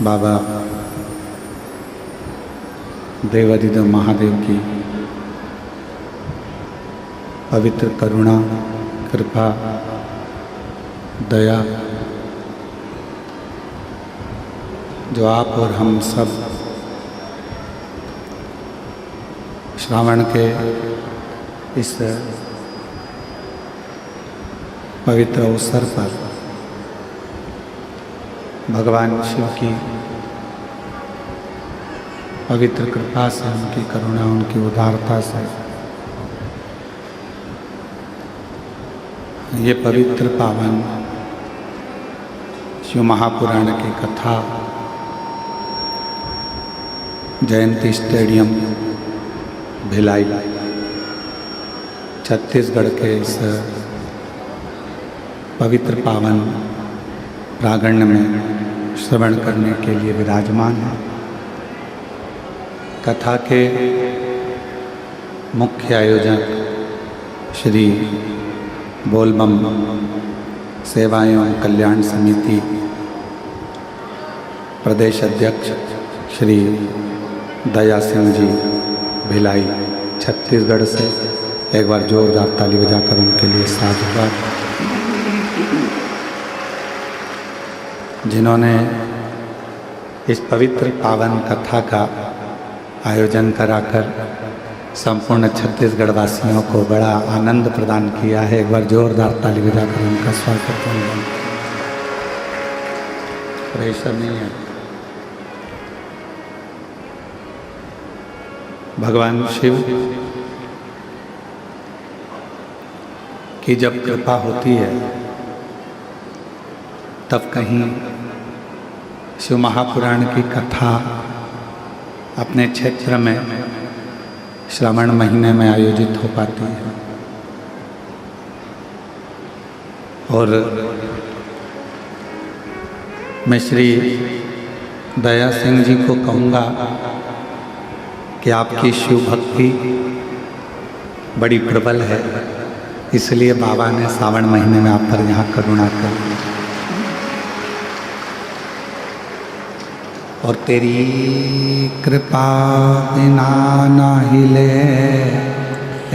बाबा देवाधिदेव महादेव की पवित्र करुणा, कृपा, दया जो आप और हम सब श्रावण के इस पवित्र अवसर पर भगवान शिव की पवित्र कृपा से, उनकी करुणा, उनकी उदारता से ये पवित्र पावन शिव महापुराण की कथा जयंती स्टेडियम भिलाई छत्तीसगढ़ के इस पवित्र पावन प्रांगण में श्रवण करने के लिए विराजमान है। कथा के मुख्य आयोजक श्री बोलबम सेवा एवं कल्याण समिति प्रदेश अध्यक्ष श्री दया सिंह जी भिलाई छत्तीसगढ़ से एक बार जोरदार ताली बजाकर उनके लिए साधुवाद, जिन्होंने इस पवित्र पावन कथा का आयोजन कराकर संपूर्ण छत्तीसगढ़ वासियों को बड़ा आनंद प्रदान किया है। एक बार जोरदार ताली बजाकर उनका स्वागत करूँगा। प्रेशर नहीं है। भगवान शिव की जब कृपा होती है तब कहीं शिव महापुराण की कथा अपने क्षेत्र में श्रावण महीने में आयोजित हो पाती है। और मैं श्री दया सिंह जी को कहूँगा कि आपकी शिव भक्ति बड़ी प्रबल है, इसलिए बाबा ने सावन महीने में आप पर यहाँ करुणा कर दी। और तेरी कृपा बिना ना हिले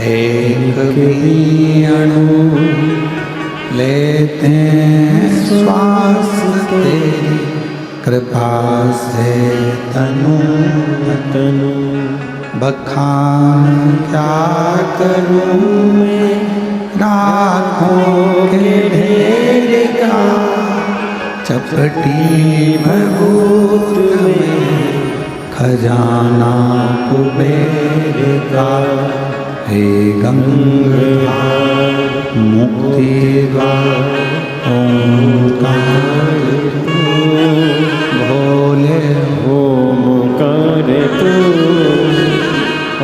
एक भी अणु, लेते श्वास तेरी कृपा से तनु तनु। बखान क्या करूं मैं राखों के ढेर का, चपटी भभूत में खजाना कुबेर का। हे गंगाधर मुक्ति द्वार ओंकार भोले ओंकार तू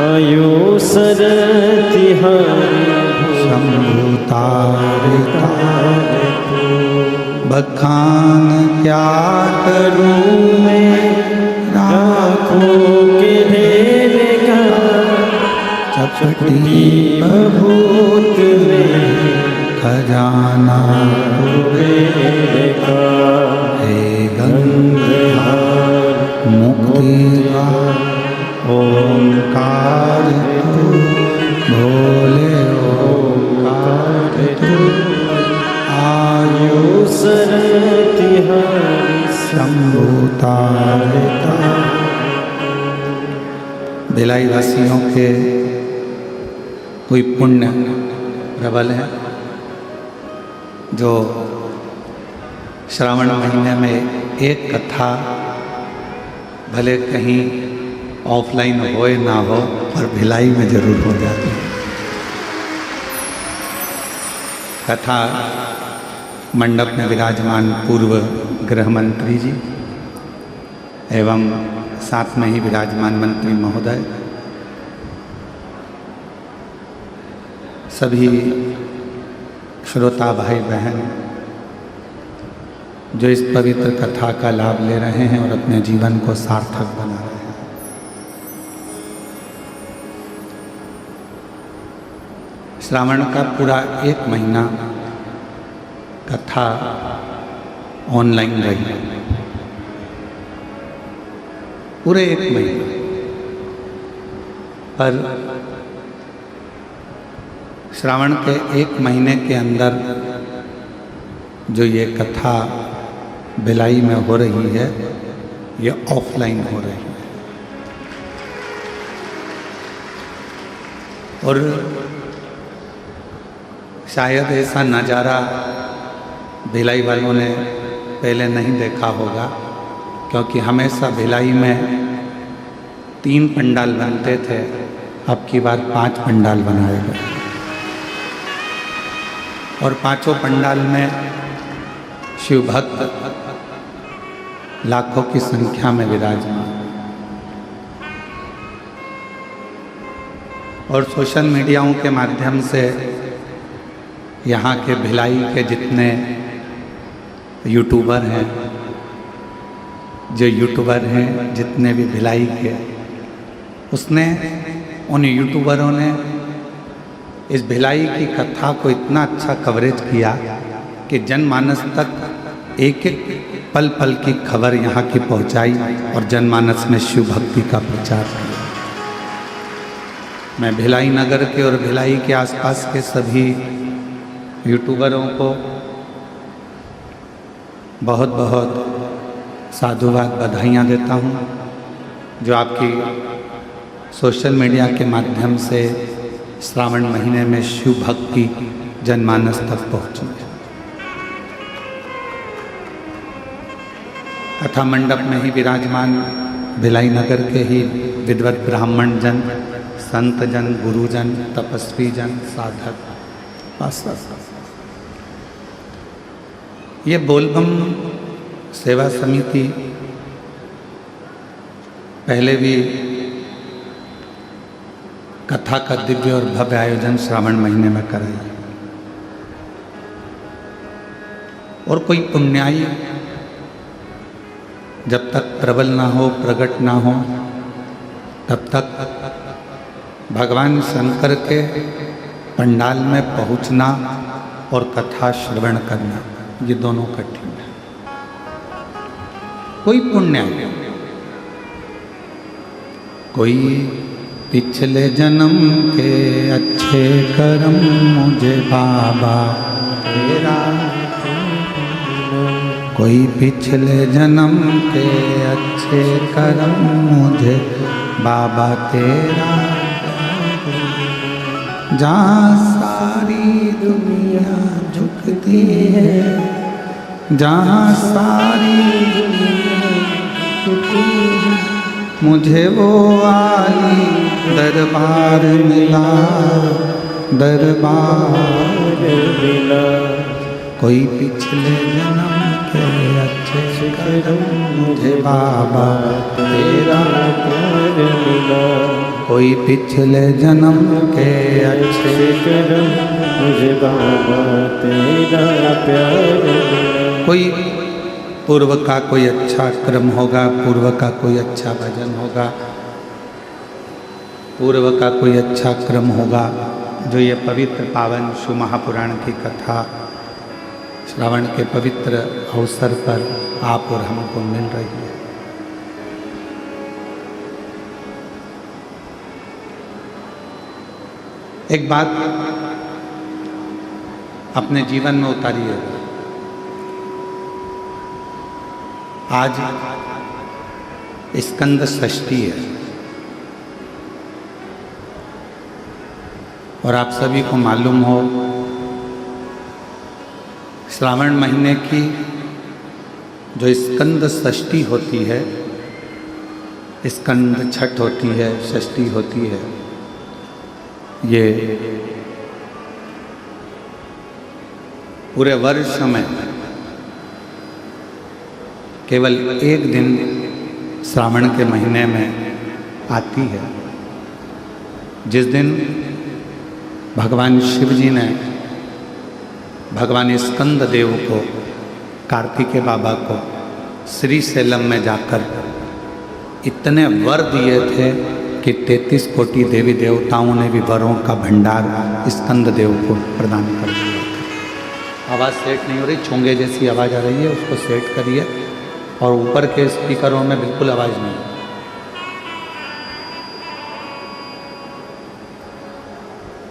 आयु सरतिहारी शंभु तारिका। बखान क्या करूं मैं राखों के ढेर का, चपटी भभूत में खजाना कुबेर का। हे गंगाधर मुक्ति द्वार ओंकार तू भोले ओंकार तू। आयु सरतिहारी शंभु तारिका। भिलाई वासियों के कोई पुण्य प्रबल है जो श्रावण महीने में एक कथा भले कहीं ऑफलाइन हो ना हो पर भिलाई में जरूर हो जाती है। कथा मंडप में विराजमान पूर्व गृह मंत्री जी एवं साथ में ही विराजमान मंत्री महोदय, सभी श्रोता भाई बहन जो इस पवित्र कथा का लाभ ले रहे हैं और अपने जीवन को सार्थक बना रहे हैं। श्रावण का पूरा एक महीना कथा ऑनलाइन रही पूरे 1 महीने पर श्रावण के 1 महीने के अंदर जो ये कथा भिलाई में हो रही है, ये ऑफलाइन हो रही है। और शायद ऐसा नज़ारा भिलाई वालों ने पहले नहीं देखा होगा, क्योंकि हमेशा भिलाई में 3 पंडाल बनते थे, अब की बार 5 पंडाल बनाए गए और 5 पंडाल में शिव भक्त लाखों की संख्या में विराजमान। और सोशल मीडियाओं के माध्यम से यहाँ के भिलाई के जितने यूट्यूबर हैं, जितने भी भिलाई के, उसने उन यूट्यूबरों ने इस भिलाई की कथा को इतना अच्छा कवरेज किया कि जनमानस तक एक एक पल पल की खबर यहाँ की पहुँचाई और जनमानस में शिव भक्ति का प्रचार किया। मैं भिलाई नगर के और भिलाई के आसपास के सभी यूट्यूबरों को बहुत बहुत साधुवाद, बधाइयाँ देता हूँ, जो आपकी सोशल मीडिया के माध्यम से श्रावण महीने में शिव भक्ति जनमानस तक पहुँची है। कथा मंडप में ही विराजमान भिलाई नगर के ही विद्वत ब्राह्मण जन, संत जन, गुरुजन, तपस्वी जन, साधक, ये बोलबम सेवा समिति पहले भी कथा का दिव्य और भव्य आयोजन श्रावण महीने में कराई, और कोई पुण्याई जब तक प्रबल ना हो, प्रकट ना हो, तब तक भगवान शंकर के पंडाल में पहुंचना और कथा श्रवण करना, ये दोनों कठिन है। कोई पुण्य, कोई पिछले जन्म के अच्छे कर्म मुझे बाबा तेरा, कोई पिछले जन्म के अच्छे कर्म मुझे बाबा तेरा, जहाँ सारी दुनिया झुकती है, जहाँ सारी दुनिया झुकती है, मुझे वो आली दरबार मिला, दरबार मिला। कोई पिछले जन्म के अच्छे कर्म मुझे बाबा तेरा प्यार मिला, कोई पिछले जन्म के अच्छे कर्म मुझे बाबा तेरा प्यार मिला। कोई पूर्व का कोई अच्छा क्रम होगा, पूर्व का कोई अच्छा भजन होगा, पूर्व का कोई अच्छा क्रम होगा, जो ये पवित्र पावन शिव महापुराण की कथा श्रावण के पवित्र अवसर पर आप और हमको मिल रही है। एक बात अपने जीवन में उतारिए। आज स्कंद षष्ठी है और आप सभी को मालूम हो, श्रावण महीने की जो स्कंद षष्ठी होती है, स्कंद छठ होती है, षष्ठी होती है, ये पूरे वर्ष में केवल एक दिन श्रावण के महीने में आती है, जिस दिन भगवान शिव जी ने भगवान स्कंद देव को, कार्तिकेय बाबा को श्री शैलम में जाकर इतने वर दिए थे कि 33 कोटि देवी देवताओं ने भी वरों का भंडार स्कंद देव को प्रदान कर दिया था। आवाज़ सेट नहीं हो रही, चोंगे जैसी आवाज़ आ रही है, उसको सेट करिए। और ऊपर के स्पीकरों में बिल्कुल आवाज़ नहीं।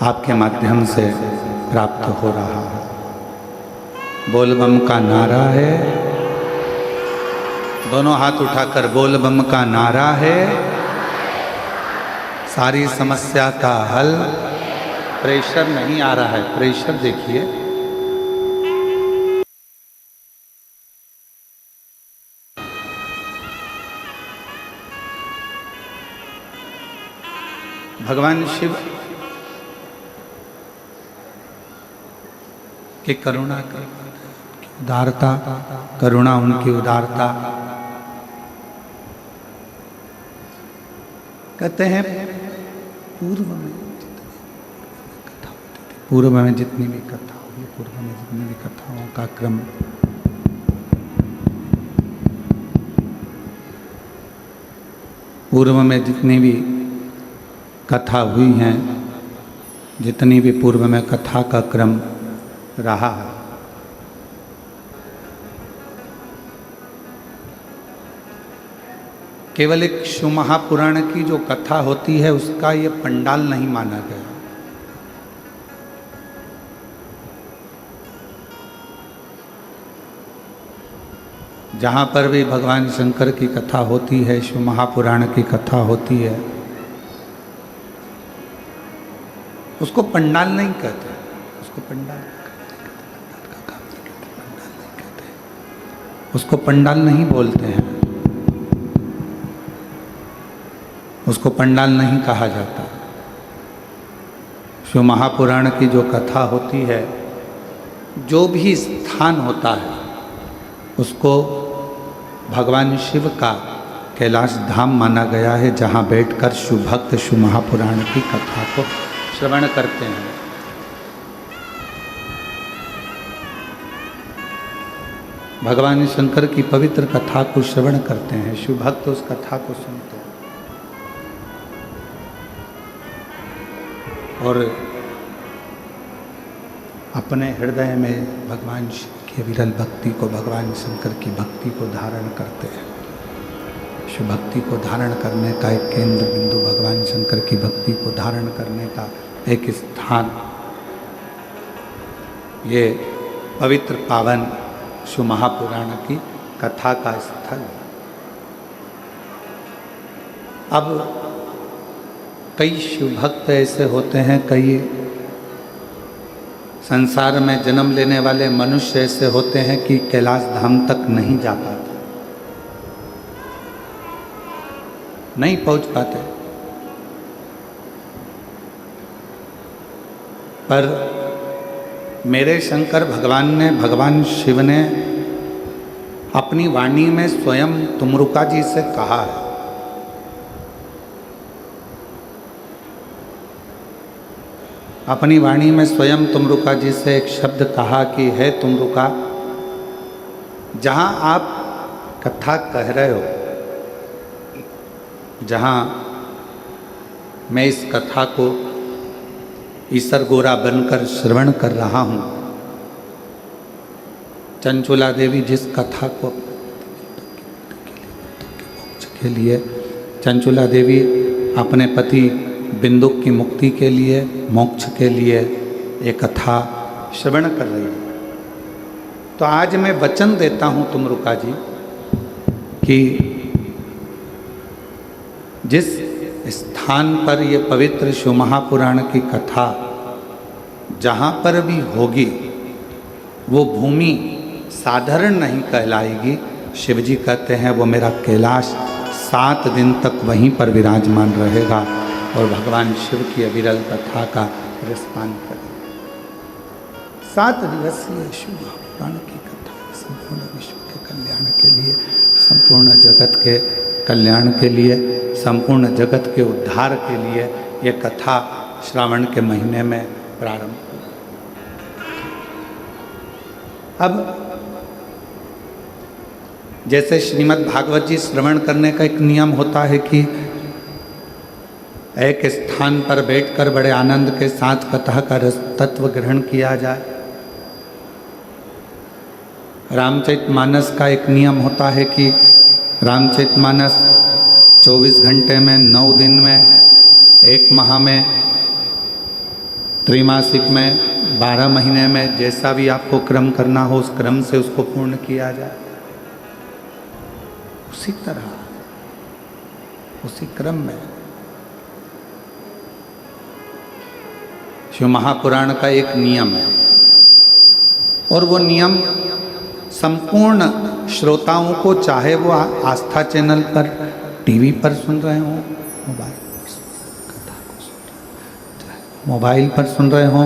आपके माध्यम से प्राप्त हो रहा है। बोल बम का नारा है, दोनों हाथ उठाकर बोल बम का नारा है, सारी समस्या का हल। प्रेशर नहीं आ रहा है, प्रेशर देखिए। भगवान शिव की करुणा की उदारता, करुणा उनकी उदारता। कहते हैं पूर्व में जितनी भी कथा हुई, पूर्व में जितनी भी कथाओं का क्रम पूर्व में जितनी भी कथा हुई हैं, जितनी भी पूर्व में कथा का क्रम रहा है, केवल एक शिव महापुराण की जो कथा होती है उसका ये पंडाल नहीं माना गया। जहाँ पर भी भगवान शंकर की कथा होती है, शिव महापुराण की कथा होती है, उसको पंडाल नहीं कहते, उसको पंडाल नहीं कहते, उसको पंडाल नहीं बोलते हैं, उसको पंडाल नहीं कहा जाता। शिव महापुराण की जो कथा होती है, जो भी स्थान होता है, उसको भगवान शिव का कैलाश धाम माना गया है, जहाँ बैठकर शिव भक्त शिव महापुराण की कथा को श्रवण करते हैं। भगवान शंकर की पवित्र कथा को श्रवण करते हैं, शिव भक्त उस कथा को सुनते हैं और अपने हृदय में भगवान शिव की विरल भक्ति को, भगवान शंकर की भक्ति को धारण करते हैं। शिव भक्ति को धारण करने का एक केंद्र बिंदु, भगवान शंकर की भक्ति को धारण करने का एक स्थान, ये पवित्र पावन शिव महापुराण की कथा का स्थल। अब कई शिव भक्त ऐसे होते हैं, कई संसार में जन्म लेने वाले मनुष्य ऐसे होते हैं कि कैलाश धाम तक नहीं जा पाते, नहीं पहुंच पाते। पर मेरे शंकर भगवान ने, भगवान शिव ने अपनी वाणी में स्वयं तुमरुका जी से कहा है, अपनी वाणी में स्वयं तुमरुका जी से एक शब्द कहा कि है तुमरुका, जहाँ आप कथा कह रहे हो, जहाँ मैं इस कथा को ईसर गोरा बनकर श्रवण कर रहा हूँ, चंचुला देवी जिस कथा को के लिए, चंचुला देवी अपने पति बिंदुक की मुक्ति के लिए, मोक्ष के लिए एक कथा श्रवण कर रही है। तो आज मैं वचन देता हूँ तुमरुका जी कि जिस स्थान पर ये पवित्र शिव महापुराण की कथा जहाँ पर भी होगी, वो भूमि साधारण नहीं कहलाएगी। शिवजी कहते हैं वो मेरा कैलाश 7 दिन तक वहीं पर विराजमान रहेगा और भगवान शिव की अविरल कथा का रसपान करें। 7 दिवसीय शिव महापुराण की कथा संपूर्ण विश्व के कल्याण के लिए, संपूर्ण जगत के कल्याण के लिए, संपूर्ण जगत के उद्धार के लिए ये कथा श्रावण के महीने में प्रारंभ हुई। अब जैसे श्रीमद् भागवत जी श्रवण करने का एक नियम होता है कि एक स्थान पर बैठकर बड़े आनंद के साथ कथा का रस तत्व ग्रहण किया जाए, रामचरितमानस का एक नियम होता है कि रामचरितमानस 24 घंटे में, 9 दिन में, 1 माह में त्रैमासिक में 12 महीने में जैसा भी आपको क्रम करना हो उस क्रम से उसको पूर्ण किया जाए। उसी तरह उसी क्रम में शिव महापुराण का एक नियम है, और वो नियम संपूर्ण श्रोताओं को, चाहे वो आस्था चैनल पर, टीवी पर सुन रहे हो, मोबाइल पर सुन रहे हो,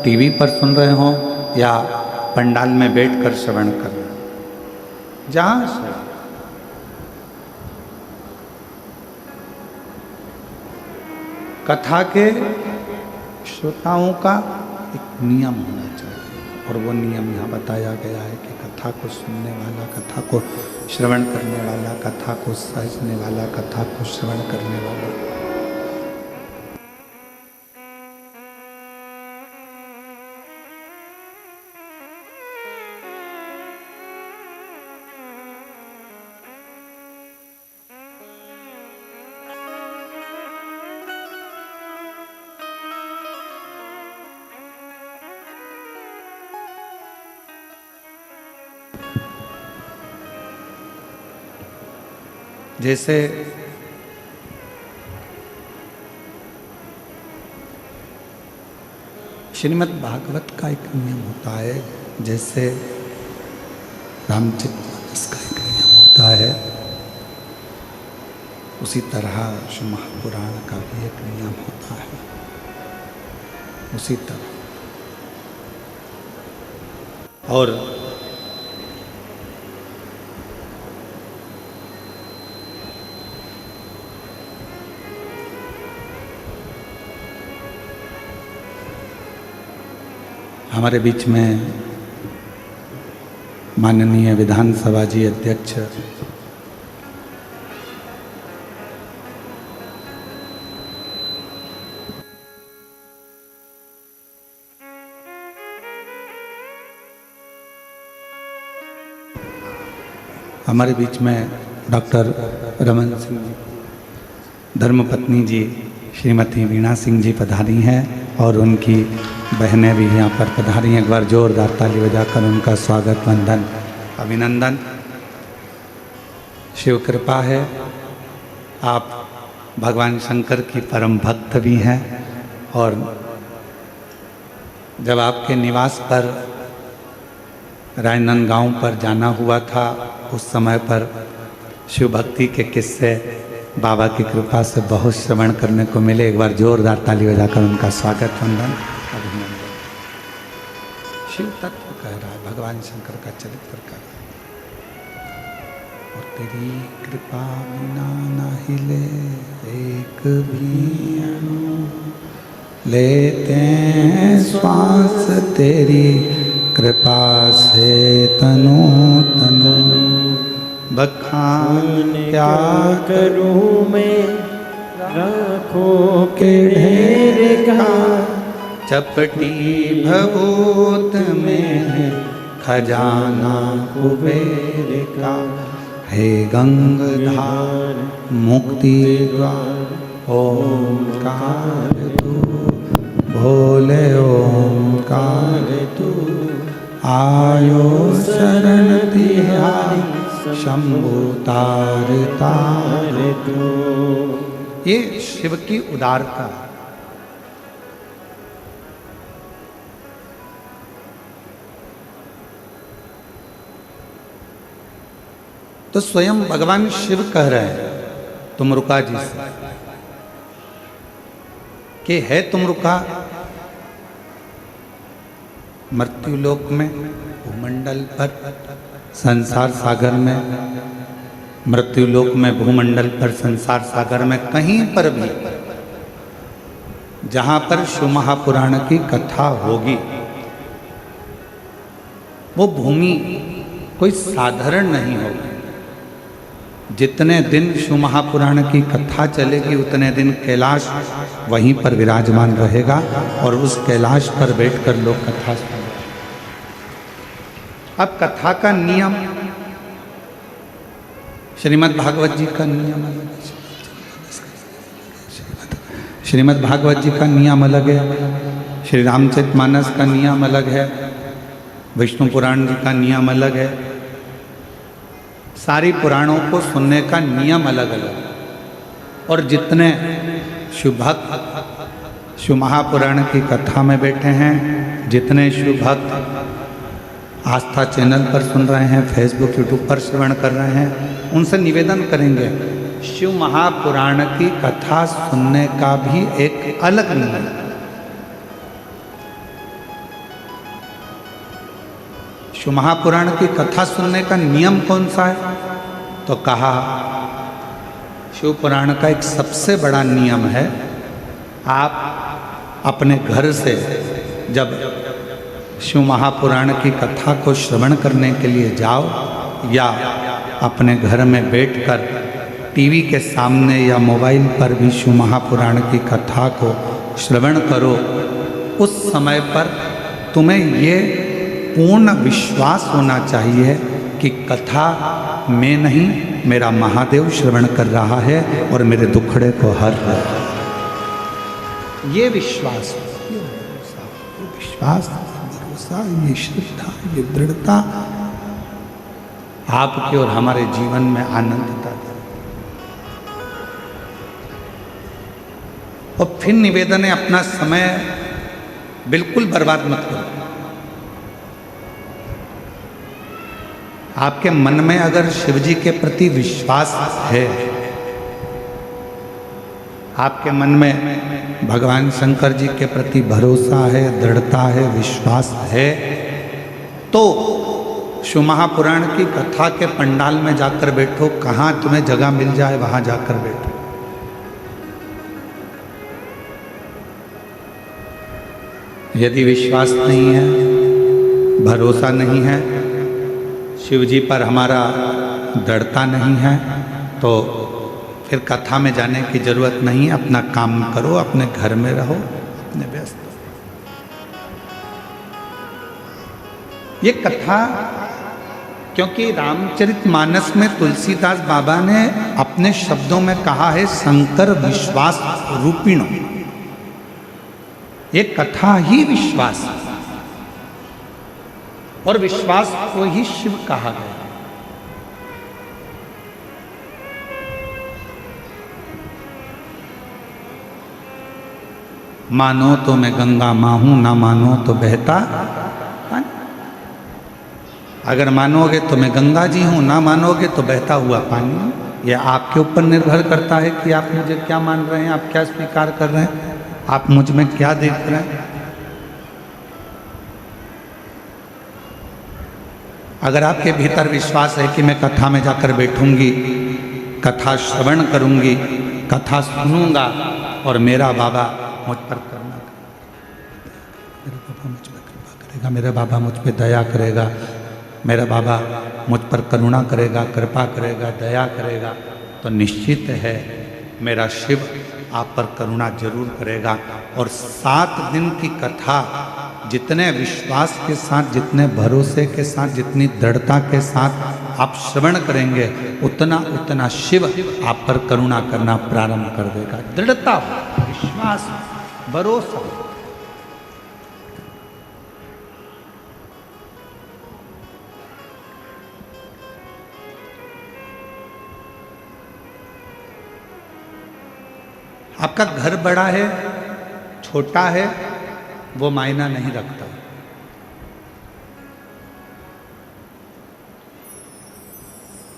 टीवी पर सुन रहे हो, या पंडाल में बैठकर श्रवण कर रहे हो, जहां से कथा के श्रोताओं का एक नियम होना चाहिए, और वो नियम यहाँ बताया गया है कि कथा को सुनने वाला, कथा को श्रवण करने वाला, कथा को सहजने वाला, कथा को श्रवण करने वाला जैसे श्रीमद् भागवत का एक नियम होता है, जैसे रामचरितमानस का एक नियम होता है, उसी तरह शिव महापुराण का भी एक नियम होता है। उसी तरह और हमारे बीच में माननीय विधानसभा जी अध्यक्ष हमारे बीच में डॉक्टर रमन सिंह जी, धर्मपत्नी जी श्रीमती वीणा सिंह जी पधारी हैं, और उनकी बहनें भी यहाँ पर पधारी हैं। एक बार जोरदार ताली बजाकर उनका स्वागत, वंदन, अभिनंदन। शिव कृपा है, आप भगवान शंकर की परम भक्त भी हैं, और जब आपके निवास पर राजनांदगांव पर जाना हुआ था, उस समय पर शिव भक्ति के किस्से बाबा की कृपा से बहुत श्रवण करने को मिले। एक बार जोरदार ताली बजाकर उनका स्वागत, वंदन, अभिनंदन। शिव तत्व कह रहा है, भगवान शंकर का चरित्र कर रहा है। और तेरी कृपा बिना ना हिले एक भी अणु, लेते हैं श्वास तेरी कृपा से तनु तनु, बखान क्या करूं मैं लाखों के ढेर का, चपटी भभूत में खजाना कुबेर का, हे गंगाधार मुक्ति द्वार ओंकार तू, भोले ओंकार तू, आयो शरण तिहारी शंभु तार तार तू। ये शिव की उदारता। तो स्वयं भगवान शिव कह रहे हैं तुमरुका जी से कि है तुमरुका मृत्युलोक में, भूमंडल पर, संसार सागर में, मृत्युलोक में, भूमंडल पर, संसार सागर में, कहीं पर भी जहां पर शिव महापुराण की कथा होगी, वो भूमि कोई साधारण नहीं होगी। जितने दिन शिव महापुराण की कथा चलेगी उतने दिन कैलाश वहीं पर विराजमान रहेगा, और उस कैलाश पर बैठकर लोग कथा सुनेंगे। अब कथा का नियम श्रीमद् भागवत जी का नियम अलग है, श्रीमद् भागवत जी का नियम अलग है, श्री रामचरितमानस का नियम अलग है, विष्णु पुराण जी का नियम अलग है, सारी पुराणों को सुनने का नियम अलग अलग। और जितने शिव भक्त शिव महापुराण की कथा में बैठे हैं, जितने शिव भक्त आस्था चैनल पर सुन रहे हैं, फेसबुक यूट्यूब पर श्रवण कर रहे हैं, उनसे निवेदन करेंगे शिव महापुराण की कथा सुनने का भी एक अलग नियम है। शिव महापुराण की कथा सुनने का नियम कौन सा है? तो कहा शिव पुराण का एक सबसे बड़ा नियम है, आप अपने घर से जब शिव महापुराण की कथा को श्रवण करने के लिए जाओ या अपने घर में बैठकर टीवी के सामने या मोबाइल पर भी शिव महापुराण की कथा को श्रवण करो, उस समय पर तुम्हें ये पूर्ण विश्वास होना चाहिए कि कथा मैं नहीं, मेरा महादेव श्रवण कर रहा है और मेरे दुखड़े को हर रहा है। ये विश्वास, ये विश्वास, भरोसा, ये श्रद्धा, ये दृढ़ता आपके और हमारे जीवन में आनंदता दे। और फिर निवेदन है, अपना समय बिल्कुल बर्बाद मत करो। आपके मन में अगर शिव जी के प्रति विश्वास है, आपके मन में भगवान शंकर जी के प्रति भरोसा है, दृढ़ता है, विश्वास है, तो शिव महापुराण की कथा के पंडाल में जाकर बैठो, कहाँ तुम्हें जगह मिल जाए वहाँ जाकर बैठो। यदि विश्वास नहीं है, भरोसा नहीं है, शिव जी पर हमारा दृढ़ता नहीं है, तो फिर कथा में जाने की जरूरत नहीं। अपना काम करो, अपने घर में रहो, अपने व्यस्त। ये कथा, क्योंकि रामचरितमानस में तुलसीदास बाबा ने अपने शब्दों में कहा है शंकर विश्वास रूपिणो। ये कथा ही विश्वास, और विश्वास को ही शिव कहा गया। मानो तो मैं गंगा मां हूं, ना मानो तो बहता पानी। अगर मानोगे तो मैं गंगा जी हूं, ना मानोगे तो बहता हुआ पानी। यह आपके ऊपर निर्भर करता है कि आप मुझे क्या मान रहे हैं, आप क्या स्वीकार कर रहे हैं, आप मुझ में क्या देख रहे हैं। अगर आपके भीतर विश्वास है कि मैं कथा में जाकर बैठूंगी, कथा श्रवण करूंगी, कथा सुनूंगा और मेरा बाबा मुझ पर करुणा करेगा, मेरा बाबा मुझ पर कृपा करेगा, मेरा बाबा मुझ पर दया करेगा, मेरा बाबा मुझ पर करुणा करेगा, कृपा करेगा, दया करेगा, तो निश्चित है मेरा शिव आप पर करुणा जरूर करेगा। और 7 दिन की कथा जितने विश्वास के साथ, जितने भरोसे के साथ, जितनी दृढ़ता के साथ आप श्रवण करेंगे, उतना उतना शिव आप पर करुणा करना प्रारंभ कर देगा। दृढ़ता, विश्वास, भरोसा। आपका घर बड़ा है, छोटा है, वो मायना नहीं रखता।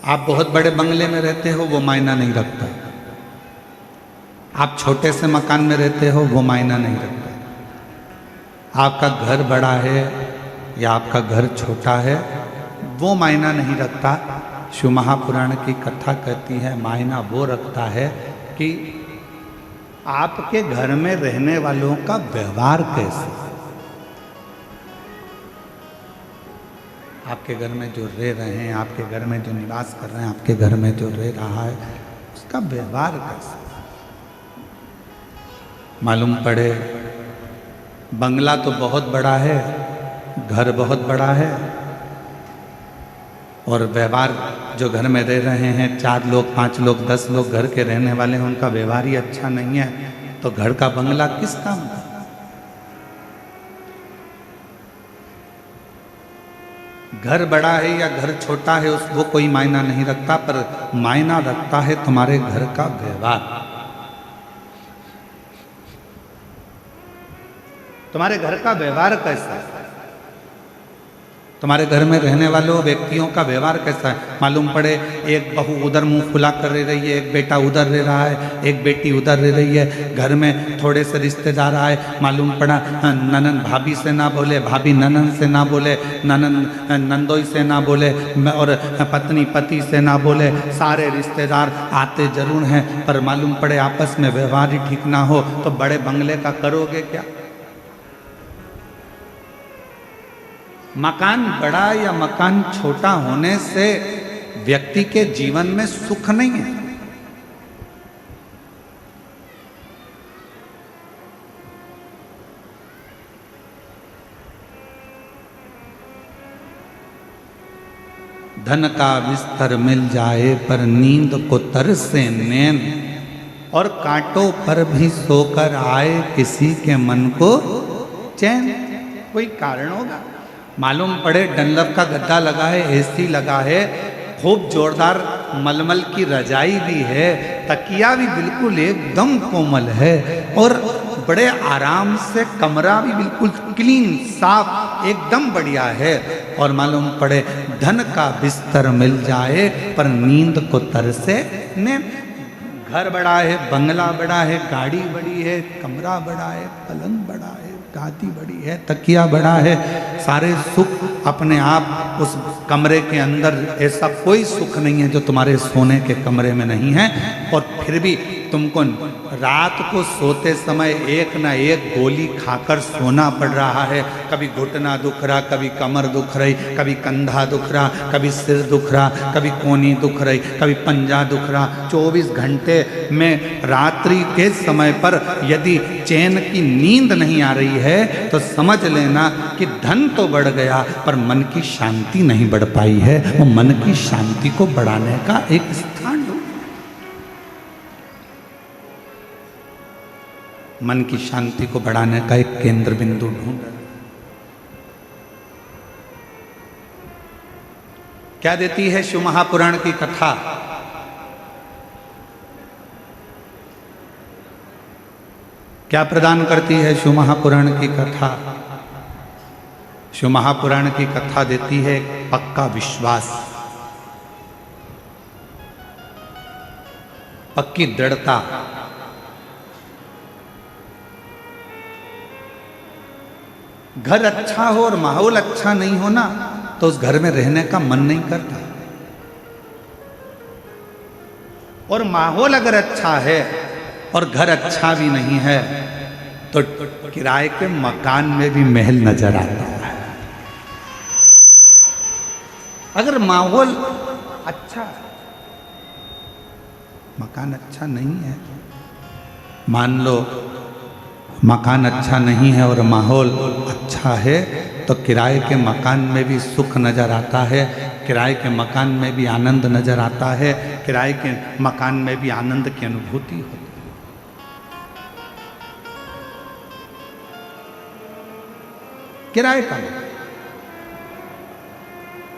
आप बहुत बड़े बंगले में रहते हो, वो मायना नहीं रखता। आप छोटे से मकान में रहते हो, वो मायना नहीं रखता। आपका घर बड़ा है या आपका घर छोटा है, वो मायना नहीं रखता। शिव महापुराण की कथा कहती है मायना वो रखता है कि आपके घर में रहने वालों का व्यवहार कैसे, आपके घर में जो रह रहे हैं, आपके घर में जो निवास कर रहे हैं, आपके घर में जो रह रहा है, उसका व्यवहार कैसे। मालूम पड़े बंगला तो बहुत बड़ा है, घर बहुत बड़ा है, और व्यवहार जो घर में रह रहे हैं 4 लोग, 5 लोग, 10 लोग घर के रहने वाले हैं, उनका व्यवहार ही अच्छा नहीं है, तो घर का बंगला किस काम का। घर बड़ा है या घर छोटा है उस वो कोई मायना नहीं रखता, पर मायना रखता है तुम्हारे घर का व्यवहार। तुम्हारे घर का व्यवहार कैसा है, तुम्हारे घर में रहने वालों व्यक्तियों का व्यवहार कैसा है। मालूम पड़े एक बहू उधर मुंह खुला कर रह रही है, एक बेटा उधर रह रहा है, एक बेटी उधर रह रही है, घर में थोड़े से रिश्तेदार आए, मालूम पड़ा ननन भाभी से ना बोले, भाभी ननन से ना बोले, ननन नंदोई से ना बोले, और पत्नी पति से ना बोले, सारे रिश्तेदार आते जरूर हैं, पर मालूम पड़े आपस में व्यवहार ही ठीक ना हो तो बड़े बंगले का करोगे क्या। मकान बड़ा या मकान छोटा होने से व्यक्ति के जीवन में सुख नहीं है। धन का बिस्तर मिल जाए पर नींद को तरसे नैन, और कांटों पर भी सोकर आए किसी के मन को चैन। कोई कारण होगा, मालूम पड़े डनलप का गद्दा लगा है, एसी लगा है, खूब जोरदार मलमल की रजाई भी है, तकिया भी बिल्कुल एकदम कोमल है, और बड़े आराम से कमरा भी बिल्कुल क्लीन साफ एकदम बढ़िया है, और मालूम पड़े धन का बिस्तर मिल जाए पर नींद को तरसे ने। घर बड़ा है, बंगला बड़ा है, गाड़ी बड़ी है, कमरा बड़ा है, पलंग बड़ा है, गादी बड़ी है, तकिया बड़ा है, सारे सुख अपने आप उस कमरे के अंदर। ऐसा कोई सुख नहीं है जो तुम्हारे सोने के कमरे में नहीं है, और फिर भी तुमको रात को सोते समय एक ना एक गोली खाकर सोना पड़ रहा है। कभी घुटना दुख रहा, कभी कमर दुख रही, कभी कंधा दुख रहा, कभी सिर दुख रहा, कभी कोनी दुख रही, कभी पंजा दुख रहा। 24 घंटे में रात्रि के समय पर यदि चैन की नींद नहीं आ रही है तो समझ लेना कि धन तो बढ़ गया पर मन की शांति नहीं बढ़ पाई है। वो मन की शांति को बढ़ाने का एक स्थान ढूंढ, मन की शांति को बढ़ाने का एक केंद्र बिंदु ढूंढ। क्या देती है शिव महापुराण की कथा? क्या प्रदान करती है शिव महापुराण की कथा? शिव महापुराण की कथा देती है पक्का विश्वास, पक्की दृढ़ता। घर अच्छा हो और माहौल अच्छा नहीं हो ना तो उस घर में रहने का मन नहीं करता, और माहौल अगर अच्छा है और घर अच्छा भी नहीं है तो किराए के मकान में भी महल नजर आता है। अगर माहौल अच्छा, मकान अच्छा नहीं है, मान लो मकान अच्छा नहीं है और माहौल अच्छा है तो किराए के मकान में भी सुख नज़र आता है, किराए के मकान में भी आनंद नज़र आता है, किराए के मकान में भी आनंद की अनुभूति होती है। किराए का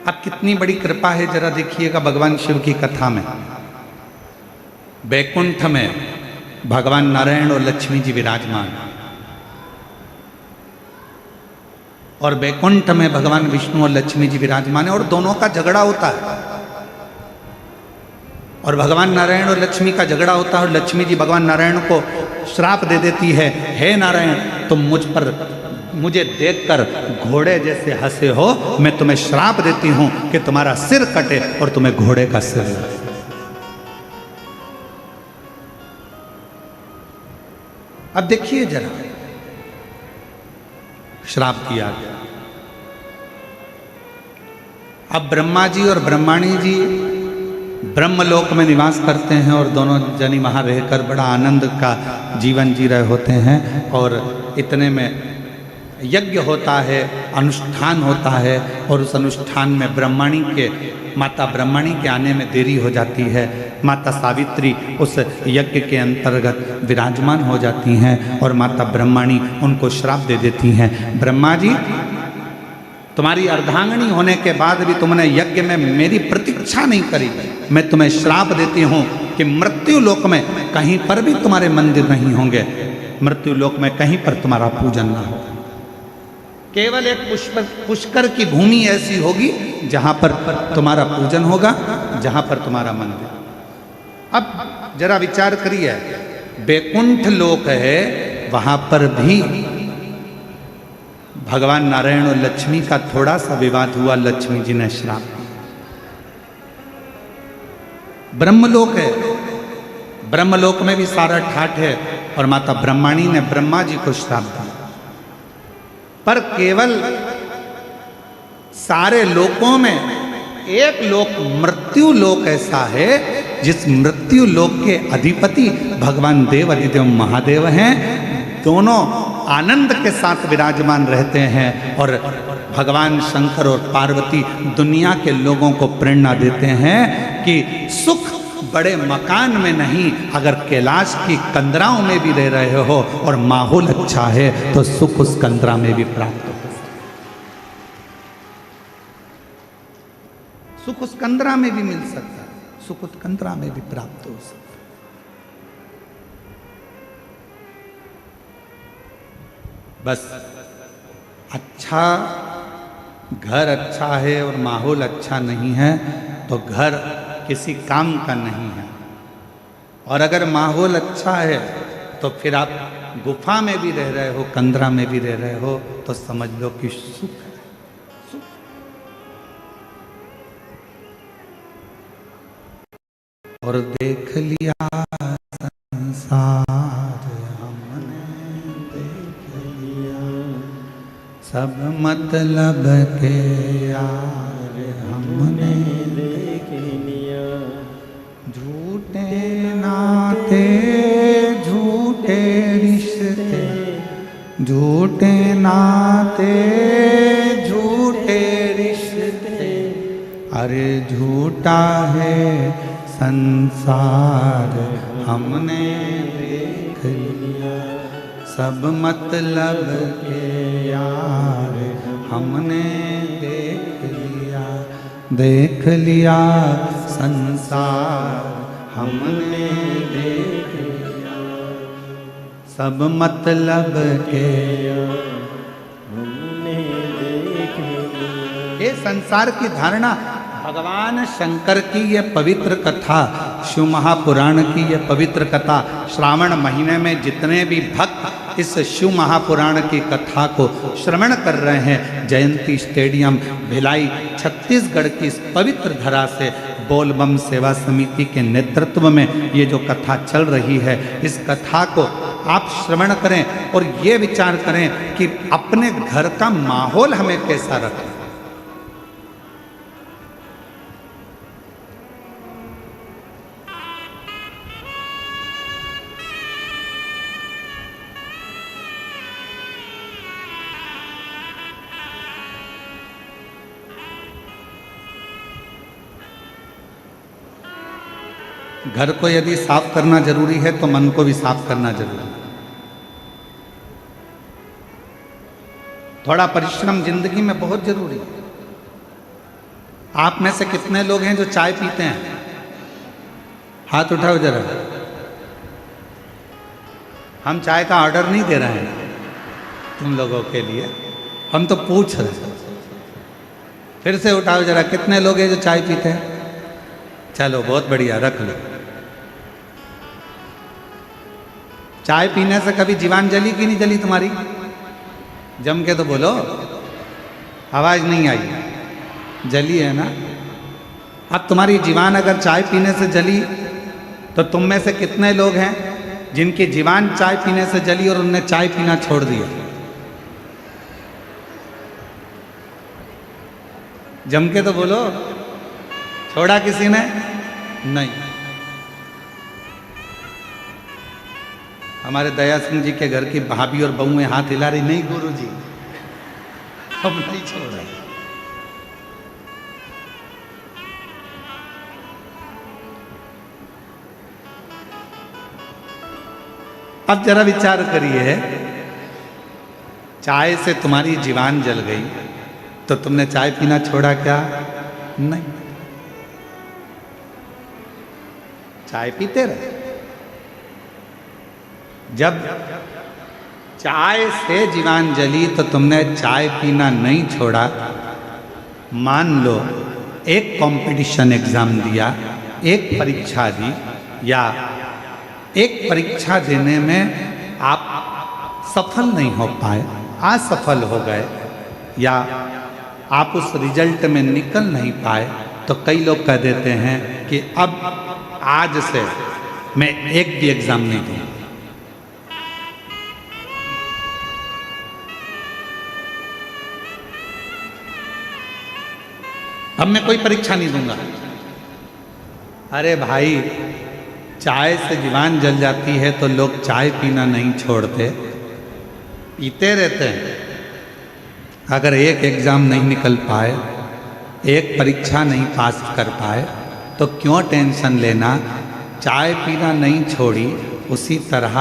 अब कितनी बड़ी कृपा है जरा देखिएगा भगवान शिव की कथा में। बैकुंठ में भगवान नारायण और लक्ष्मी जी विराजमान, और बैकुंठ में भगवान विष्णु और लक्ष्मी जी विराजमान है, और दोनों का झगड़ा होता है, और भगवान नारायण और लक्ष्मी का झगड़ा होता है, और लक्ष्मी जी भगवान नारायण को श्राप दे देती है, हे नारायण तुम मुझे देखकर घोड़े जैसे हंसे हो, मैं तुम्हें श्राप देती हूं कि तुम्हारा सिर कटे और तुम्हें घोड़े का सिर लगे। अब देखिए जरा, श्राप दिया गया। अब ब्रह्मा जी और ब्रह्माणी जी ब्रह्मलोक में निवास करते हैं, और दोनों जनी वहां रहकर बड़ा आनंद का जीवन जी रहे होते हैं, और इतने में यज्ञ होता है, अनुष्ठान होता है, और उस अनुष्ठान में माता ब्रह्मणी के आने में देरी हो जाती है। माता सावित्री उस यज्ञ के अंतर्गत विराजमान हो जाती हैं, और माता ब्रह्मणी उनको श्राप दे देती हैं। ब्रह्मा जी तुम्हारी अर्धांगिनी होने के बाद भी तुमने यज्ञ में मेरी प्रतीक्षा नहीं करी, मैं तुम्हें श्राप देती हूं कि मृत्यु लोक में कहीं पर भी तुम्हारे मंदिर नहीं होंगे, मृत्यु लोक में कहीं पर तुम्हारा पूजन ना होगा। केवल एक पुष्कर की भूमि ऐसी होगी जहां पर तुम्हारा पूजन होगा, जहां पर तुम्हारा मंदिर। अब जरा विचार करिए, बैकुंठ लोक है, वहां पर भी भगवान नारायण और लक्ष्मी का थोड़ा सा विवाद हुआ, लक्ष्मी जी ने श्राप दिया। ब्रह्मलोक है, ब्रह्मलोक में भी सारा ठाठ है और माता ब्रह्माणी ने ब्रह्मा जी को श्राप दिया। पर केवल सारे लोकों में एक लोक मृत्यु लोक ऐसा है जिस मृत्यु लोक के अधिपति भगवान देव अधिदेव महादेव हैं। दोनों आनंद के साथ विराजमान रहते हैं और भगवान शंकर और पार्वती दुनिया के लोगों को प्रेरणा देते हैं कि सुख बड़े मकान में नहीं, अगर कैलाश की कंदराओं में भी रह रहे हो और माहौल अच्छा है तो सुख उस कंदरा में भी प्राप्त हो, सुख उस कंदरा में भी मिल सकता है, सुख उस कंदरा में भी प्राप्त हो सकता है। बस अच्छा घर अच्छा है और माहौल अच्छा नहीं है तो घर किसी काम का नहीं है, और अगर माहौल अच्छा है तो फिर आप गुफा में भी रह रहे हो, कंदरा में भी रह रहे हो, तो समझ लो कि सुख है, सुख। और देख लिया संसार हमने, देख लिया सब मतलब के यार हमने देख लिया, झूठे नाते झूठे रिश्ते, झूठे नाते झूठे रिश्ते, अरे झूठा है संसार हमने देख लिया, सब मतलब के यार हमने देख लिया, देख लिया संसार हमने देख लिया, सब मतलब के हमने देख लिया। ये संसार की धारणा भगवान शंकर की ये पवित्र कथा, शिव महापुराण की ये पवित्र कथा, श्रावण महीने में जितने भी भक्त इस शिव महापुराण की कथा को श्रवण कर रहे हैं, जयंती स्टेडियम भिलाई छत्तीसगढ़ की इस पवित्र धरा से बोलबम सेवा समिति के नेतृत्व में ये जो कथा चल रही है, इस कथा को आप श्रवण करें और ये विचार करें कि अपने घर का माहौल हमें कैसा रखें। घर को यदि साफ करना जरूरी है तो मन को भी साफ करना जरूरी है। थोड़ा परिश्रम जिंदगी में बहुत जरूरी है। आप में से कितने लोग हैं जो चाय पीते हैं? हाथ उठाओ जरा। हम चाय का ऑर्डर नहीं दे रहे हैं तुम लोगों के लिए, हम तो पूछ रहे हैं। फिर से उठाओ जरा, कितने लोग हैं जो चाय पीते हैं? चलो बहुत बढ़िया, रख लो। चाय पीने से कभी जीवान जली कि नहीं जली तुम्हारी? जम के तो बोलो, आवाज नहीं आई। जली है ना? अब तुम्हारी जीवान अगर चाय पीने से जली तो तुम में से कितने लोग हैं जिनकी जीवान चाय पीने से जली और उनने चाय पीना छोड़ दिया? जम के तो बोलो, छोड़ा किसी ने? नहीं। हमारे दया सिंह जी के घर की भाभी और बहुएं हाथ हिला रही, नहीं गुरु जी हम नहीं छोड़ा। अब जरा विचार करिए, चाय से तुम्हारी जीवान जल गई तो तुमने चाय पीना छोड़ा क्या? नहीं, चाय पीते रहे। जब चाय से जीवान जली तो तुमने चाय पीना नहीं छोड़ा। मान लो एक कंपटीशन एग्जाम दिया, एक परीक्षा दी, या एक परीक्षा देने में आप सफल नहीं हो पाए, असफल हो गए, या आप उस रिजल्ट में निकल नहीं पाए, तो कई लोग कह देते हैं कि अब आज से मैं एक भी एग्जाम नहीं दूंगा। अब मैं कोई परीक्षा नहीं दूंगा। अरे भाई, चाय से जीवान जल जाती है तो लोग चाय पीना नहीं छोड़ते, पीते रहते हैं। अगर एक एग्जाम नहीं निकल पाए, एक परीक्षा नहीं पास कर पाए, तो क्यों टेंशन लेना? चाय पीना नहीं छोड़ी, उसी तरह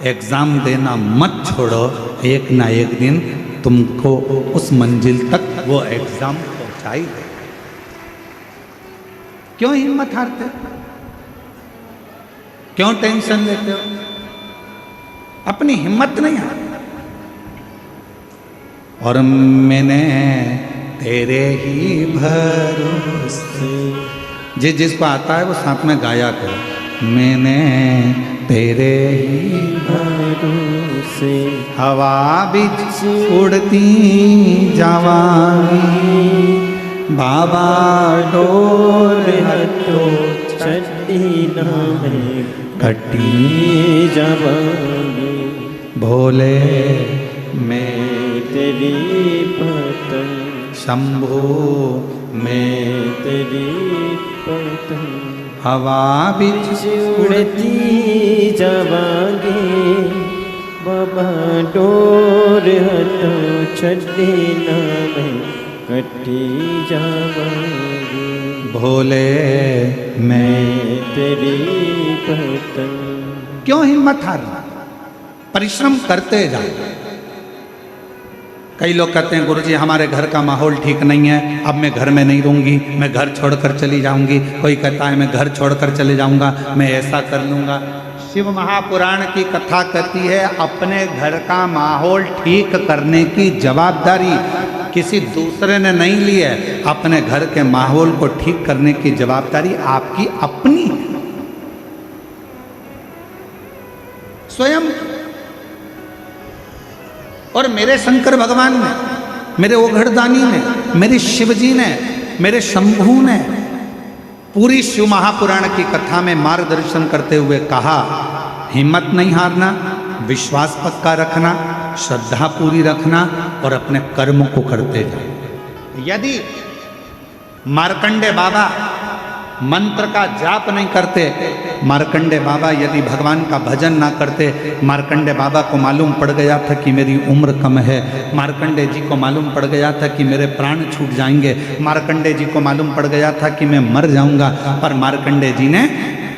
एग्जाम देना मत छोड़ो। एक ना एक दिन तुमको उस मंजिल तक वो एग्जाम पहुंचाई दे। क्यों हिम्मत हारते? क्यों टेंशन लेते हो? अपनी हिम्मत नहीं हार। और मैंने तेरे ही भरोसे, जिसको आता है वो साथ में गाया करो। मैंने तेरे ही भरोसे हवा बिच उड़ती जावांगी, बाबा डोर हटो छठी नाम कटी जावांगी, भोले मैं तेरी पतंग, शंभू मैं तेरी पतंग, हवा बिच उड़ती जावांगी, बाबा डोर हटो छठी नाम कटी जावांगी, भोले मैं तेरी पतंग। क्यों हिम्मत हारना? परिश्रम करते जाओ। कई लोग कहते हैं गुरुजी हमारे घर का माहौल ठीक नहीं है, अब मैं घर में नहीं रहूंगी, मैं घर छोड़कर चली जाऊंगी। कोई कहता है मैं घर छोड़कर चले जाऊंगा, मैं ऐसा कर लूंगा। शिव महापुराण की कथा कहती है अपने घर का माहौल ठीक करने की जवाबदारी किसी दूसरे ने नहीं ली है। अपने घर के माहौल को ठीक करने की जवाबदारी आपकी अपनी है, स्वयं। और मेरे शंकर भगवान ने, मेरे ओघड़दानी ने, मेरे शिवजी ने, मेरे शंभू ने पूरी शिव महापुराण की कथा में मार्गदर्शन करते हुए कहा, हिम्मत नहीं हारना, विश्वास पक्का रखना, श्रद्धा पूरी रखना और अपने कर्म को करते जाओ। यदि मार्कंडे बाबा मंत्र का जाप नहीं करते, मार्कंडे बाबा यदि भगवान का भजन ना करते, मार्कंडे बाबा को मालूम पड़ गया था कि मेरी उम्र कम है, मार्कंडे जी को मालूम पड़ गया था कि मेरे प्राण छूट जाएंगे, मार्कंडे जी को मालूम पड़ गया था कि मैं मर जाऊंगा, पर मार्कंडे जी ने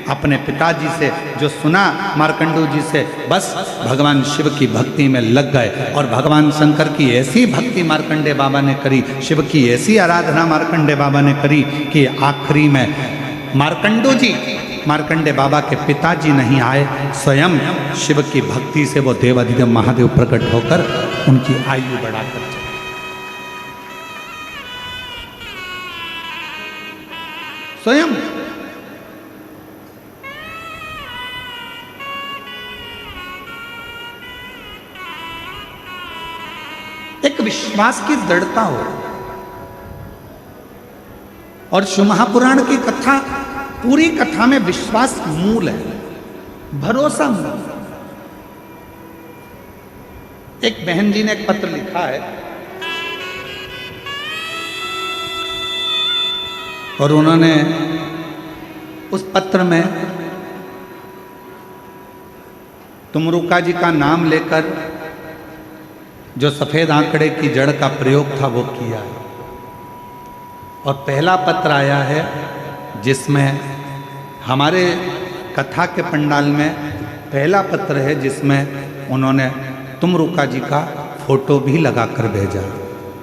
अपने पिताजी से जो सुना, मार्कंडू जी से, बस भगवान शिव की भक्ति में लग गए। और भगवान शंकर की ऐसी भक्ति मार्कंडे बाबा ने करी, शिव की ऐसी आराधना मार्कंडे बाबा ने करी कि आखिरी में मार्कंडू जी, मार्कंडे बाबा के पिताजी नहीं आए, स्वयं शिव की भक्ति से वो देवाधिदेव महादेव प्रकट होकर उनकी आयु बढ़ाकर चले। स्वयं एक विश्वास की दृढ़ता हो। और शिव महापुराण की कथा, पूरी कथा में विश्वास मूल है, भरोसा मूल। एक बहन जी ने एक पत्र लिखा है और उन्होंने उस पत्र में तुमरुका जी का नाम लेकर जो सफेद आंकड़े की जड़ का प्रयोग था वो किया है। और पहला पत्र आया है जिसमें हमारे कथा के पंडाल में पहला पत्र है जिसमें उन्होंने तुमरुका जी का फोटो भी लगाकर भेजा।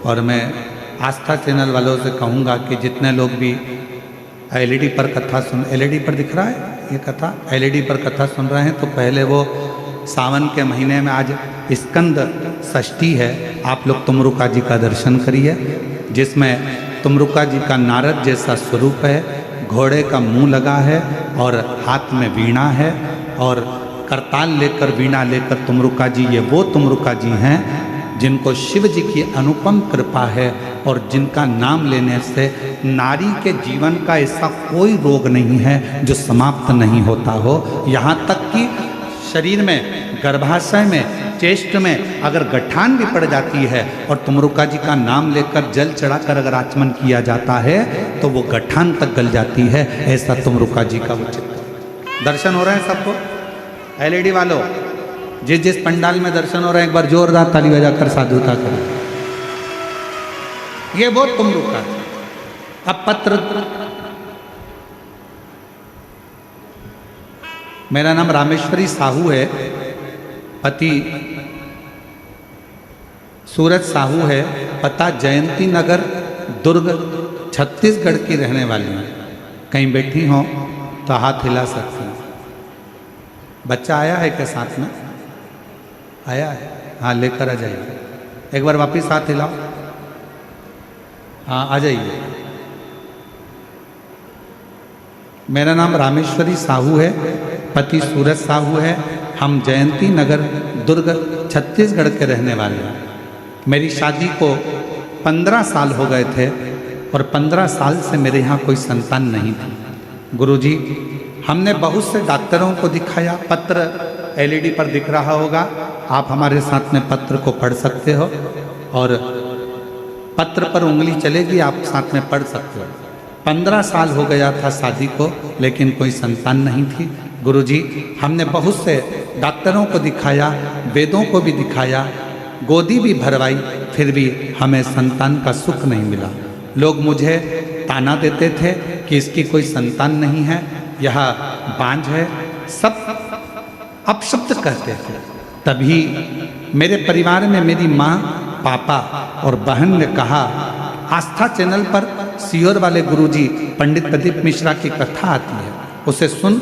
और मैं आस्था चैनल वालों से कहूँगा कि जितने लोग भी एलईडी पर कथा सुन, एलईडी पर दिख रहा है ये कथा, एलईडी पर कथा सुन रहे हैं तो पहले वो सावन के महीने में आज स्कंद षष्ठी है, आप लोग तुमरुका जी का दर्शन करिए, जिसमें तुमरुका जी का नारद जैसा स्वरूप है, घोड़े का मुंह लगा है और हाथ में वीणा है और करताल लेकर वीणा लेकर तुमरुका जी, ये वो तुमरुका जी हैं जिनको शिव जी की अनुपम कृपा है और जिनका नाम लेने से नारी के जीवन का ऐसा कोई रोग नहीं है जो समाप्त नहीं होता हो। यहाँ तक कि शरीर में, गर्भाशय में, चेस्ट में अगर गठान भी पड़ जाती है और तुमरुका जी का नाम लेकर जल चढ़ाकर अगर आचमन किया जाता है तो वो गठान तक गल जाती है। ऐसा तुमरुका जी का वो चित्र। दर्शन हो रहे हैं सबको? एलईडी वालों, जिस जिस पंडाल में दर्शन हो रहे हैं एक बार जोरदार ताली बजाकर साधुता करें। ये वो तुमरुका। अब पत्र, मेरा नाम रामेश्वरी साहू है, पति सूरज साहू है, पता जयंती नगर दुर्ग छत्तीसगढ़ की रहने वाली हूँ। कहीं बैठी हो तो हाथ हिला सकती हूँ। बच्चा आया है क्या साथ में? आया है? हाँ, लेकर आ जाइए। एक बार वापिस हाथ हिलाओ। हाँ, आ जाइए। मेरा नाम रामेश्वरी साहू है, पति सूरज साहू है, हम जयंती नगर दुर्ग छत्तीसगढ़ के रहने वाले हैं। मेरी शादी को 15 साल हो गए थे और 15 साल से मेरे यहाँ कोई संतान नहीं थी। गुरुजी, हमने बहुत से डॉक्टरों को दिखाया, पत्र एलईडी पर दिख रहा होगा, आप हमारे साथ में पत्र को पढ़ सकते हो और पत्र पर उंगली चलेगी, आप साथ में पढ़ सकते हो। 15 साल हो गया था शादी को, लेकिन कोई संतान नहीं थी। गुरुजी, हमने बहुत से डॉक्टरों को दिखाया, वेदों को भी दिखाया, गोदी भी भरवाई, फिर भी हमें संतान का सुख नहीं मिला। लोग मुझे ताना देते थे कि इसकी कोई संतान नहीं है, यह बांझ है, सब अपशब्द कहते थे। तभी मेरे परिवार में मेरी माँ, पापा और बहन ने कहा, आस्था चैनल पर सीहोर वाले गुरुजी पंडित प्रदीप मिश्रा की कथा आती है, उसे सुन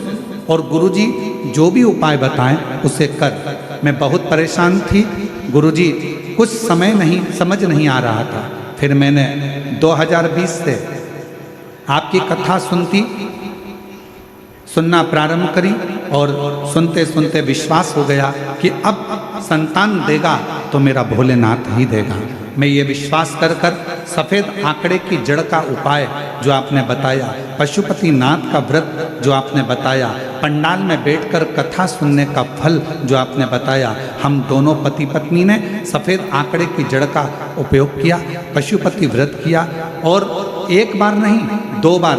और गुरुजी जो भी उपाय बताएं उसे कर। मैं बहुत परेशान थी गुरुजी, कुछ समय नहीं, समझ नहीं आ रहा था। फिर मैंने 2020 से आपकी कथा सुनना प्रारंभ करी और सुनते सुनते विश्वास हो गया कि अब संतान देगा तो मेरा भोलेनाथ ही देगा। मैं ये विश्वास कर सफ़ेद आंकड़े की जड़ का उपाय जो आपने बताया, पशुपति नाथ का व्रत जो आपने बताया, पंडाल में बैठकर कथा सुनने का फल जो आपने बताया, हम दोनों पति पत्नी ने सफ़ेद आंकड़े की जड़ का उपयोग किया, पशुपति व्रत किया और एक बार नहीं, 2 बार,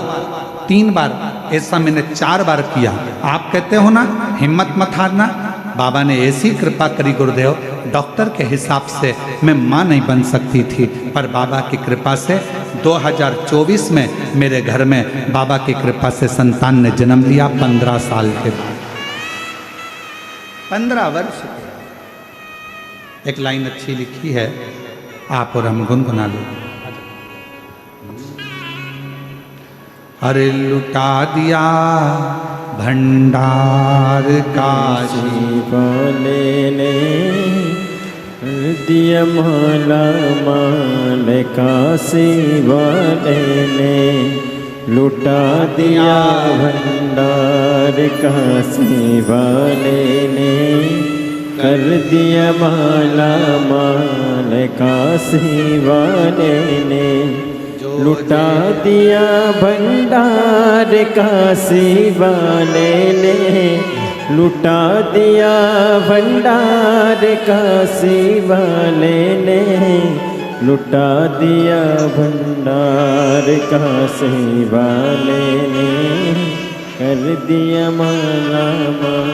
3 बार, ऐसा मैंने 4 बार किया। आप कहते हो ना हिम्मत मत हारना, बाबा ने ऐसी कृपा करी गुरुदेव, डॉक्टर के हिसाब से मैं माँ नहीं बन सकती थी, पर बाबा की कृपा से 2024 में मेरे घर में बाबा की कृपा से संतान ने जन्म लिया 15 साल के बाद। 15 वर्ष। एक लाइन अच्छी लिखी है, आप और हम गुनगुना लो। अरे लुटा दिया भंडार काशी वाले ने, दिया माला माल काशी वाले ने, लुटा दिया भंडार काशी वाले ने, कर दिया माला माल काशी वाले ने, लुटा दिया भंडार काशी वाले ने, लुटा दिया भंडार काशी वाले ने, लुटा दिया भंडार काशी वाले ने, कर दिया माला माल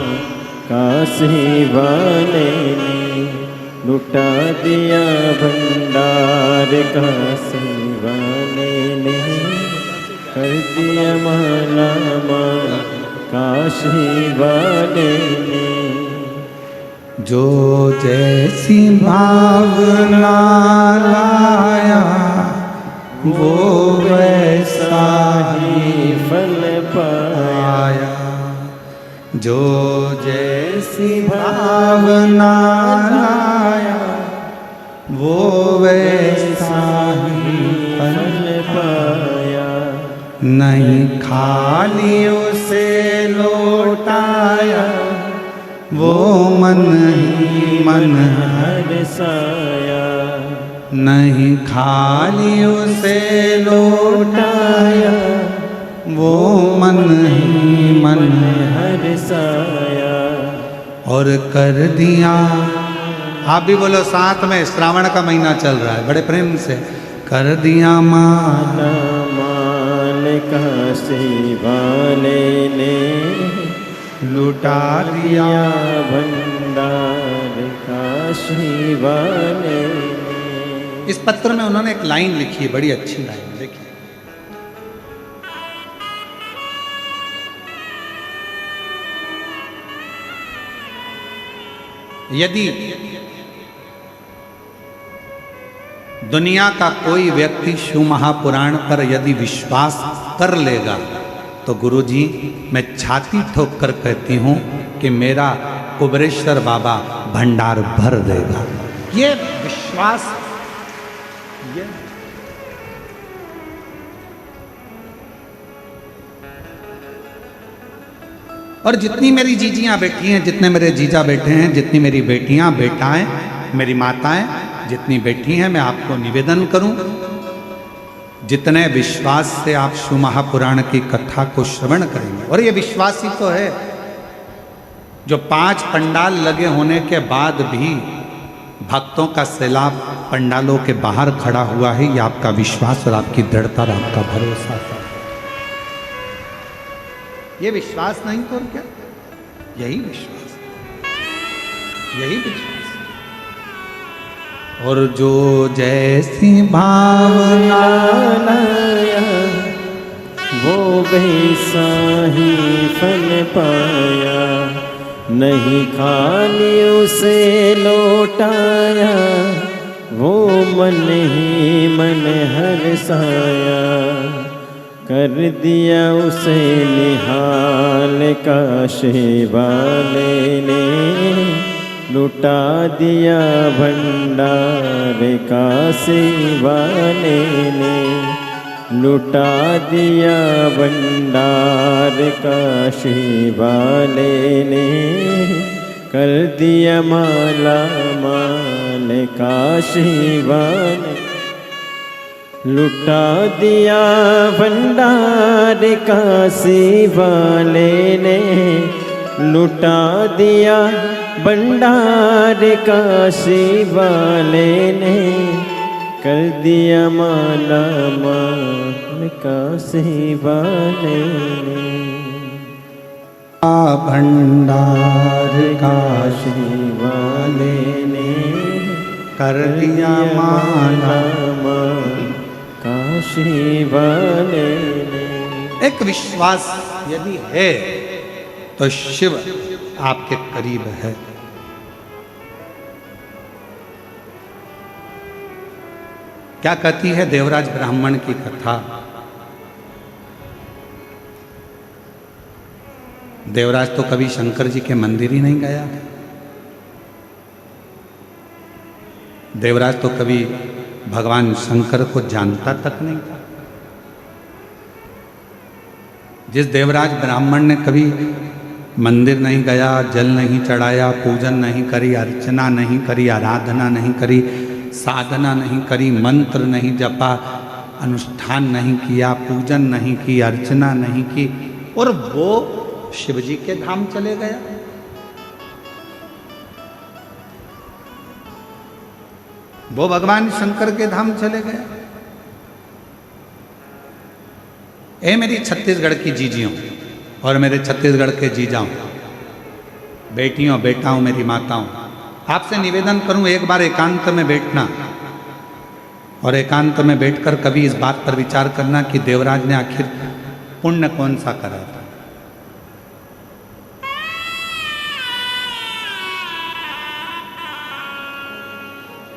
काशी वाले ने, लुटा दिया भंडार काशी वाले ने, कर दिया माला माल काशी वाले ने। जो जैसी भावना लाया वो वैसा ही फल पाया। जो जैसी भावना लाया वो वैसा ही फल पाया। नहीं खाली उसे लौटाया वो मन ही मन हरसाया। नहीं खाली उसे लौटाया वो मन ही मन हरसाया। और कर दिया। आप भी बोलो साथ में, श्रावण का महीना चल रहा है, बड़े प्रेम से। कर दिया मान मान काशी वाले ने लुटा दिया भंडार काशी वाले ने। इस पत्र में उन्होंने एक लाइन लिखी है, बड़ी अच्छी लाइन, देखिए। यदि दुनिया का कोई व्यक्ति शिव महापुराण पर यदि विश्वास कर लेगा तो गुरुजी मैं छाती ठोक कर कहती हूं कि मेरा कुबरेश्वर बाबा भंडार भर देगा। ये विश्वास, ये और जितनी मेरी जीजियां बैठी हैं, जितने मेरे जीजा बैठे हैं, जितनी मेरी बेटियां बेटाएं, मेरी माताएं जितनी बैठी हैं, मैं आपको निवेदन करूं, जितने विश्वास से आप शिव महापुराण की कथा को श्रवण करेंगे, और ये विश्वास ही तो है जो 5 पंडाल लगे होने के बाद भी भक्तों का सैलाब पंडालों के बाहर खड़ा हुआ है, ये आपका विश्वास और आपकी दृढ़ता और आपका भरोसा था। ये विश्वास नहीं तो क्या, यही विश्वास, यही विश्वास। और जो जैसी भावना लाया वो वैसा ही फल पाया। नहीं खाली उसे लौटाया वो मन ही मन हरसाया। कर दिया उसे निहाल काशी वाले ने लुटा दिया भंडार काशी वाले ने। लुटा दिया भंडार काशी वाले ने। कर दिया माला माल काशी वाले। लुटा दिया भंडार काशी वाले ने। लुटा दिया भंडार काशी वाले ने। कर दिया माला माल काशी वाले ने। भंडार काशी वाले ने। कर दिया माला माल काशी वाले ने। एक विश्वास यदि है तो शिव आपके करीब है। क्या कहती है देवराज ब्राह्मण की कथा। देवराज तो कभी शंकर जी के मंदिर ही नहीं गया। देवराज तो कभी भगवान शंकर को जानता तक नहीं था। जिस देवराज ब्राह्मण ने कभी मंदिर नहीं गया, जल नहीं चढ़ाया, पूजन नहीं करी, अर्चना नहीं करी, आराधना नहीं करी, साधना नहीं करी, मंत्र नहीं जपा, अनुष्ठान नहीं किया, पूजन नहीं की, अर्चना नहीं की, और वो शिव जी के धाम चले गया। वो भगवान शंकर के धाम चले गया। ए मेरी छत्तीसगढ़ की जीजियों और मेरे छत्तीसगढ़ के जीजाओं, बेटियों, बेटाओं, मेरी माताओं, आपसे निवेदन करूं एक बार एकांत में बैठना और एकांत में बैठकर कभी इस बात पर विचार करना कि देवराज ने आखिर पुण्य कौन सा करा था।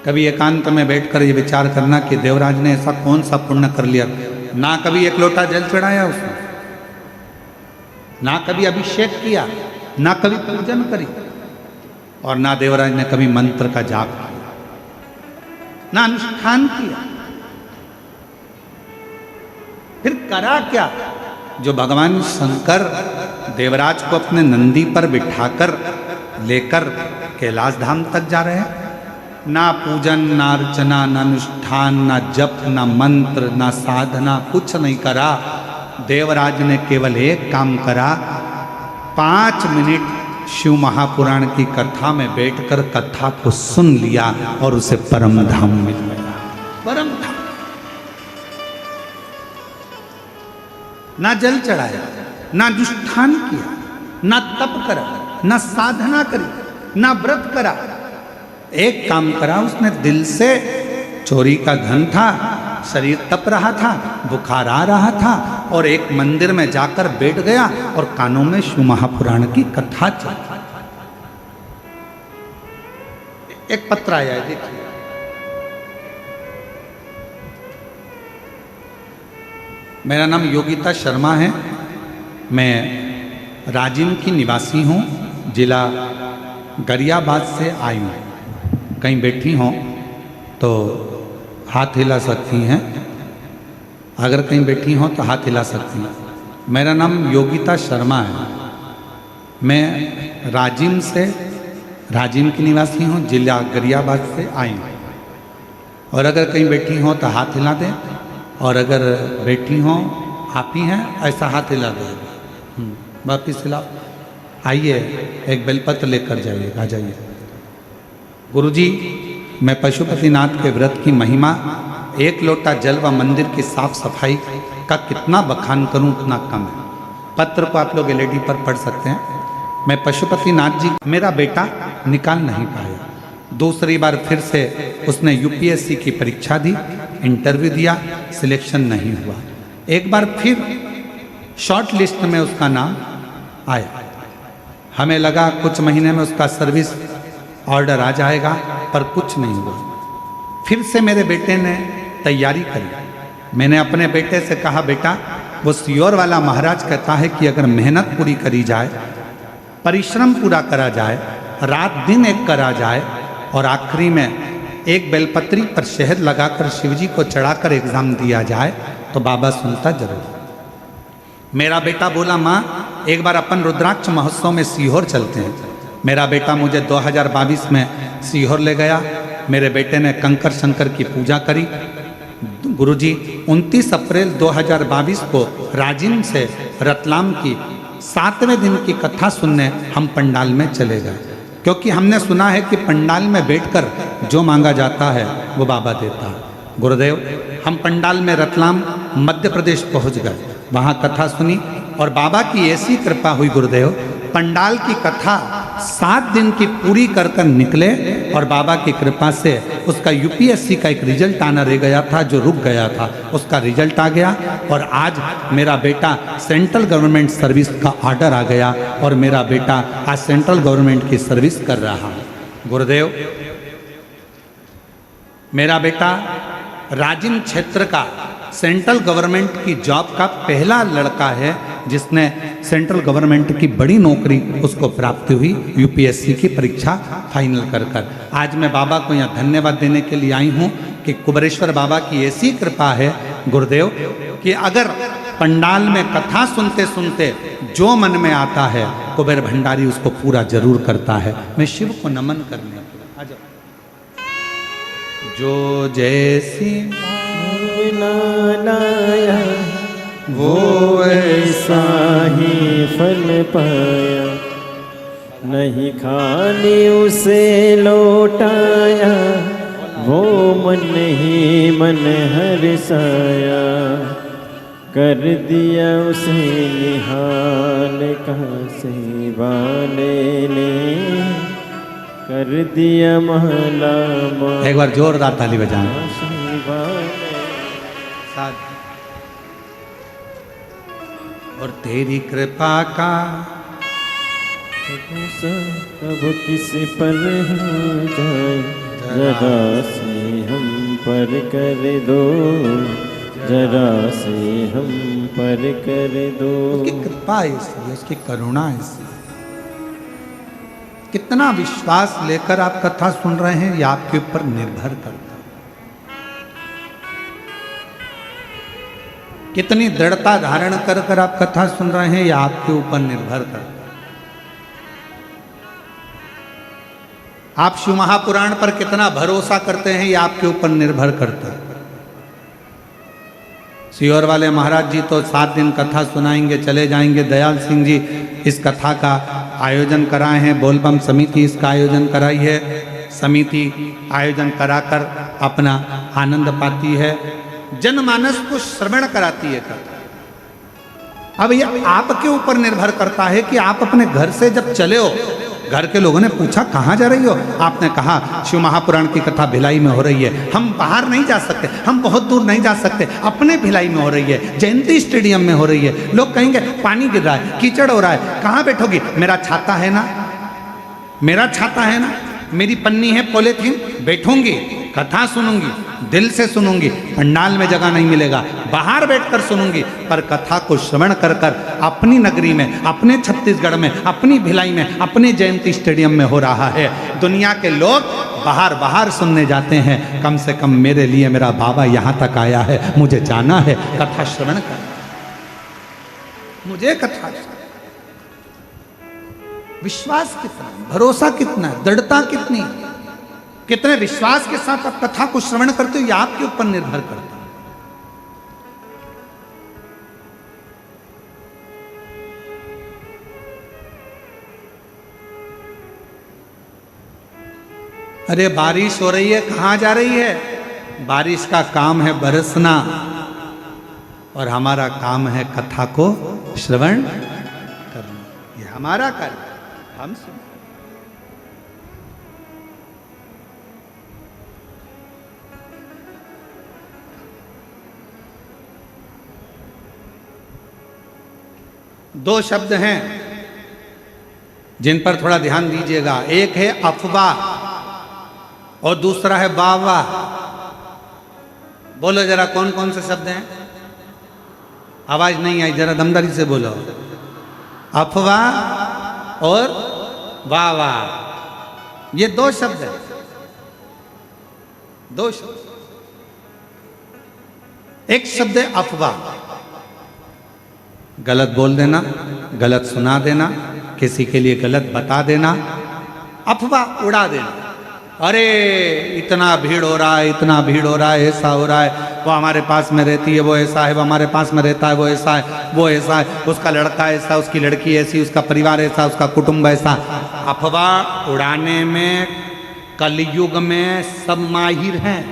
कभी एकांत में बैठकर ये विचार करना कि देवराज ने ऐसा कौन सा पुण्य कर लिया, ना कभी एक लोटा जल चढ़ाया उसने, ना कभी अभिषेक किया, ना कभी पूजन करी, और ना देवराज ने कभी मंत्र का जाप किया, ना अनुष्ठान किया। फिर करा क्या? जो भगवान शंकर देवराज को अपने नंदी पर बिठाकर लेकर कैलाश धाम तक जा रहे हैं, ना पूजन, ना अर्चना, ना अनुष्ठान, ना जप, ना मंत्र, ना साधना, कुछ नहीं करा। देवराज ने केवल एक काम करा, 5 मिनट शिव महापुराण की कथा में बैठकर कथा को सुन लिया और उसे परम धाम मिल गया। परम धाम। ना जल चढ़ाया, ना अनुष्ठान किया, ना तप करा, ना साधना करी, ना व्रत करा। एक काम करा उसने, दिल से, चोरी का धन था, शरीर तप रहा था, बुखार आ रहा था, और एक मंदिर में जाकर बैठ गया और कानों में शिव महापुराण की कथा चल। एक पत्र आया है, देखिए। मेरा नाम योगिता शर्मा है, मैं राजिम की निवासी हूँ, जिला गरियाबाद से आई हूँ। कहीं बैठी हों तो हाथ हिला सकती हैं, अगर कहीं बैठी हों तो हाथ हिला सकती हैं। मेरा नाम योगिता शर्मा है, मैं राजिम की निवासी हूँ, जिला गरियाबाद से आई हूँ। और अगर कहीं बैठी हों तो हाथ हिला दें, और अगर बैठी हों आप ही हैं ऐसा हाथ हिला दें। वापिस हिलाओ। आइए, एक बेलपत्र लेकर जाइए, आ जाइए। गुरुजी, मैं पशुपतिनाथ के व्रत की महिमा, एक लोटा जल व मंदिर की साफ सफाई का कितना बखान करूं उतना कम है। पत्र को आप लोग एलईडी पर पढ़ सकते हैं। मैं पशुपतिनाथ जी, मेरा बेटा निकाल नहीं पाया। दूसरी बार फिर से उसने यूपीएससी की परीक्षा दी, इंटरव्यू दिया, सिलेक्शन नहीं हुआ। एक बार फिर शॉर्ट लिस्ट में उसका नाम आया। हमें लगा कुछ महीने में उसका सर्विस ऑर्डर आ जाएगा, पर कुछ नहीं हुआ। फिर से मेरे बेटे ने तैयारी करी। मैंने अपने बेटे से कहा, बेटा, वो सियोर वाला महाराज कहता है कि अगर मेहनत पूरी करी जाए, परिश्रम पूरा करा जाए, रात दिन एक करा जाए, और आखिरी में एक बेलपत्री पर शहद लगाकर शिवजी को चढ़ाकर एग्जाम दिया जाए तो बाबा सुनता जरूर। मेरा बेटा बोला, माँ, एक बार अपन रुद्राक्ष महोत्सव में सीहोर चलते हैं। मेरा बेटा मुझे 2022 में सीहोर ले गया। मेरे बेटे ने कंकर शंकर की पूजा करी। गुरुजी, 29 अप्रैल 2022 को राजिम से रतलाम की 7वें दिन की कथा सुनने हम पंडाल में चले गए, क्योंकि हमने सुना है कि पंडाल में बैठकर जो मांगा जाता है वो बाबा देता है। गुरुदेव, हम पंडाल में रतलाम मध्य प्रदेश पहुंच गए, वहाँ कथा सुनी और बाबा की ऐसी कृपा हुई। गुरुदेव, पंडाल की कथा 7 दिन की पूरी कर कर निकले और बाबा की कृपा से उसका यूपीएससी का एक रिजल्ट आना रह गया था, जो रुक गया था, उसका रिजल्ट आ गया। और आज मेरा बेटा सेंट्रल गवर्नमेंट सर्विस का ऑर्डर आ गया और मेरा बेटा आज सेंट्रल गवर्नमेंट की सर्विस कर रहा है। गुरुदेव, मेरा बेटा राजिम क्षेत्र का सेंट्रल गवर्नमेंट की जॉब का पहला लड़का है जिसने सेंट्रल गवर्नमेंट की बड़ी नौकरी उसको प्राप्त हुई यूपीएससी की परीक्षा फाइनल कर कर। आज मैं बाबा को यहाँ धन्यवाद देने के लिए आई हूँ कि कुबेरेश्वर बाबा की ऐसी कृपा है गुरुदेव कि अगर पंडाल में कथा सुनते सुनते जो मन में आता है कुबेर भंडारी उसको पूरा जरूर करता है। मैं शिव को नमन करने आ जाओ। जो जैसी लाया वो ऐसा ही फल पाया, नहीं खाली उसे लौटाया, वो मन ही मन हर्षाया, कर दिया उसे निहाल काशी वाले ने, कर दिया महला। एक बार जोरदार ताली बजाएं। और तेरी कृपा का अब किस पर हो जाए, जरा से हम पर कर दो, जरा से हम पर कर दो। उसकी कृपा ऐसी है, उसकी करुणा ऐसी है। कितना विश्वास लेकर आप कथा सुन रहे हैं ये आपके ऊपर निर्भर करता है। कितनी दृढ़ता धारण कर कर आप कथा सुन रहे हैं ये आपके ऊपर निर्भर करता है। आप शिव महापुराण पर कितना भरोसा करते हैं ये आपके ऊपर निर्भर करता है। सीहोर वाले महाराज जी तो 7 दिन कथा सुनाएंगे, चले जाएंगे। दयाल सिंह जी इस कथा का आयोजन कराए हैं, बोलबम समिति इसका आयोजन कराई है। समिति आयोजन कराकर अपना आनंद पाती है, जनमानस को श्रवण कराती है कथा। अब ये आपके ऊपर निर्भर करता है कि आप अपने घर से जब चले हो, घर के लोगों ने पूछा कहाँ जा रही हो, आपने कहा शिव महापुराण की कथा भिलाई में हो रही है, हम बाहर नहीं जा सकते, हम बहुत दूर नहीं जा सकते, अपने भिलाई में हो रही है, जयंती स्टेडियम में हो रही है। लोग कहेंगे पानी गिर रहा है, कीचड़ हो रहा है, कहाँ बैठोगी? मेरा छाता है ना, मेरा छाता है ना, मेरी पन्नी है पॉलीथीन, बैठूंगी, कथा सुनूंगी, दिल से सुनूंगी। पंडाल में जगह नहीं मिलेगा, बाहर बैठकर सुनूंगी, पर कथा को श्रवण कर कर अपनी नगरी में, अपने छत्तीसगढ़ में, अपनी भिलाई में, अपने जयंती स्टेडियम में हो रहा है। दुनिया के लोग बाहर बाहर सुनने जाते हैं, कम से कम मेरे लिए मेरा बाबा यहाँ तक आया है, मुझे जाना है, कथा श्रवण कर, मुझे कथा। विश्वास कितना, भरोसा कितना, दृढ़ता कितनी, कितने विश्वास के साथ आप कथा को श्रवण करते हो ये आपके ऊपर निर्भर करता है। अरे बारिश हो रही है, कहां जा रही है? बारिश का काम है बरसना और हमारा काम है कथा को श्रवण करना, ये हमारा कार्य, हम सुन। दो शब्द हैं जिन पर थोड़ा ध्यान दीजिएगा, एक है अफवाह और दूसरा है वाह। बोलो जरा कौन कौन से शब्द हैं? आवाज नहीं आई, जरा दमदारी से बोलो। अफवाह और वाह, ये दो शब्द हैं, दो शब्द। एक शब्द है अफवाह, गलत बोल देना, गलत सुना देना, किसी के लिए गलत बता देना, अफवाह उड़ा देना। अरे इतना भीड़ हो रहा है, इतना भीड़ हो रहा है, ऐसा हो रहा है, वो हमारे पास में रहती है, वो ऐसा है, वो हमारे पास में रहता है, वो ऐसा है, वो ऐसा है, उसका लड़का ऐसा, उसकी लड़की ऐसी, उसका परिवार ऐसा, उसका कुटुंब ऐसा। अफवाह उड़ाने में कलयुग में सब माहिर हैं,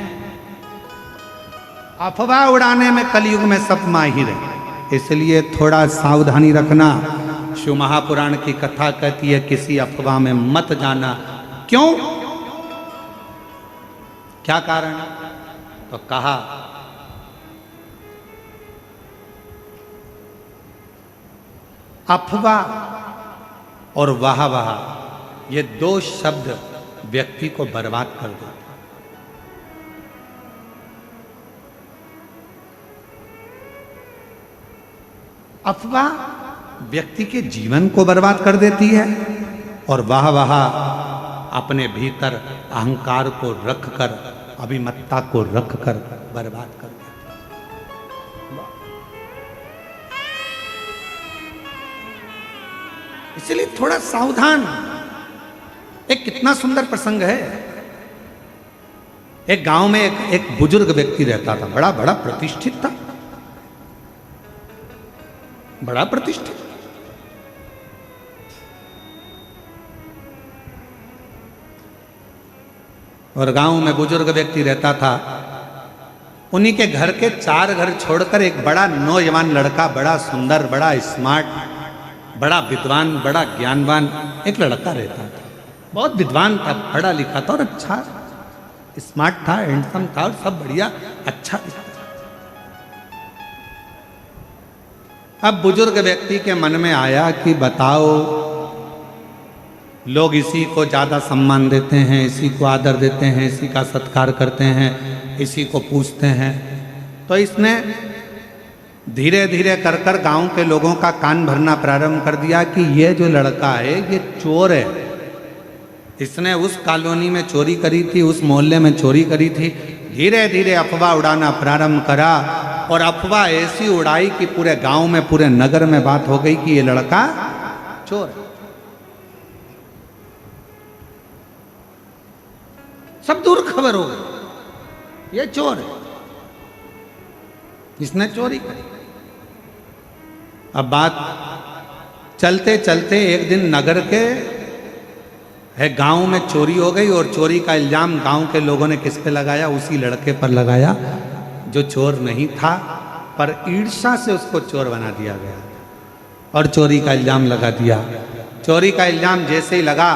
अफवाह उड़ाने में कलयुग में सब माहिर हैं। इसलिए थोड़ा सावधानी रखना। शिव महापुराण की कथा कहती है किसी अफवाह में मत जाना। क्यों? क्या कारण? तो कहा अफवाह और वाह वाह ये दो शब्द व्यक्ति को बर्बाद कर देते। अफवाह व्यक्ति के जीवन को बर्बाद कर देती है और वाह वाह अपने भीतर अहंकार को रखकर, अभिमत्ता को रखकर बर्बाद कर देती है। इसलिए थोड़ा सावधान। एक कितना सुंदर प्रसंग है। एक गांव में एक बुजुर्ग व्यक्ति रहता था, बड़ा बड़ा प्रतिष्ठित था, बड़ा प्रतिष्ठित। और गांव में बुजुर्ग व्यक्ति रहता था। उन्हीं के घर के 4 घर छोड़कर एक बड़ा नौजवान लड़का, बड़ा सुंदर, बड़ा स्मार्ट, बड़ा विद्वान, बड़ा ज्ञानवान एक लड़का रहता था। बहुत विद्वान था, पढ़ा लिखा था और अच्छा स्मार्ट था, हैंडसम था और सब बढ़िया अच्छा था। अब बुजुर्ग व्यक्ति के मन में आया कि बताओ लोग इसी को ज़्यादा सम्मान देते हैं, इसी को आदर देते हैं, इसी का सत्कार करते हैं, इसी को पूछते हैं। तो इसने धीरे धीरे कर कर गाँव के लोगों का कान भरना प्रारंभ कर दिया कि ये जो लड़का है ये चोर है। इसने उस कॉलोनी में चोरी करी थी, उस मोहल्ले में चोरी करी थी। धीरे धीरे अफवाह उड़ाना प्रारंभ करा और अफवाह ऐसी उड़ाई कि पूरे गांव में, पूरे नगर में बात हो गई कि ये लड़का चोर है। सब दूर खबर हो गई ये चोर है, इसने चोरी करी। अब बात चलते चलते एक दिन नगर के है गांव में चोरी हो गई और चोरी का इल्जाम गांव के लोगों ने किस पे लगाया? उसी लड़के पर लगाया जो चोर नहीं था, पर ईर्ष्या से उसको चोर बना दिया गया और चोरी का इल्जाम लगा दिया। चोरी का इल्जाम जैसे ही लगा,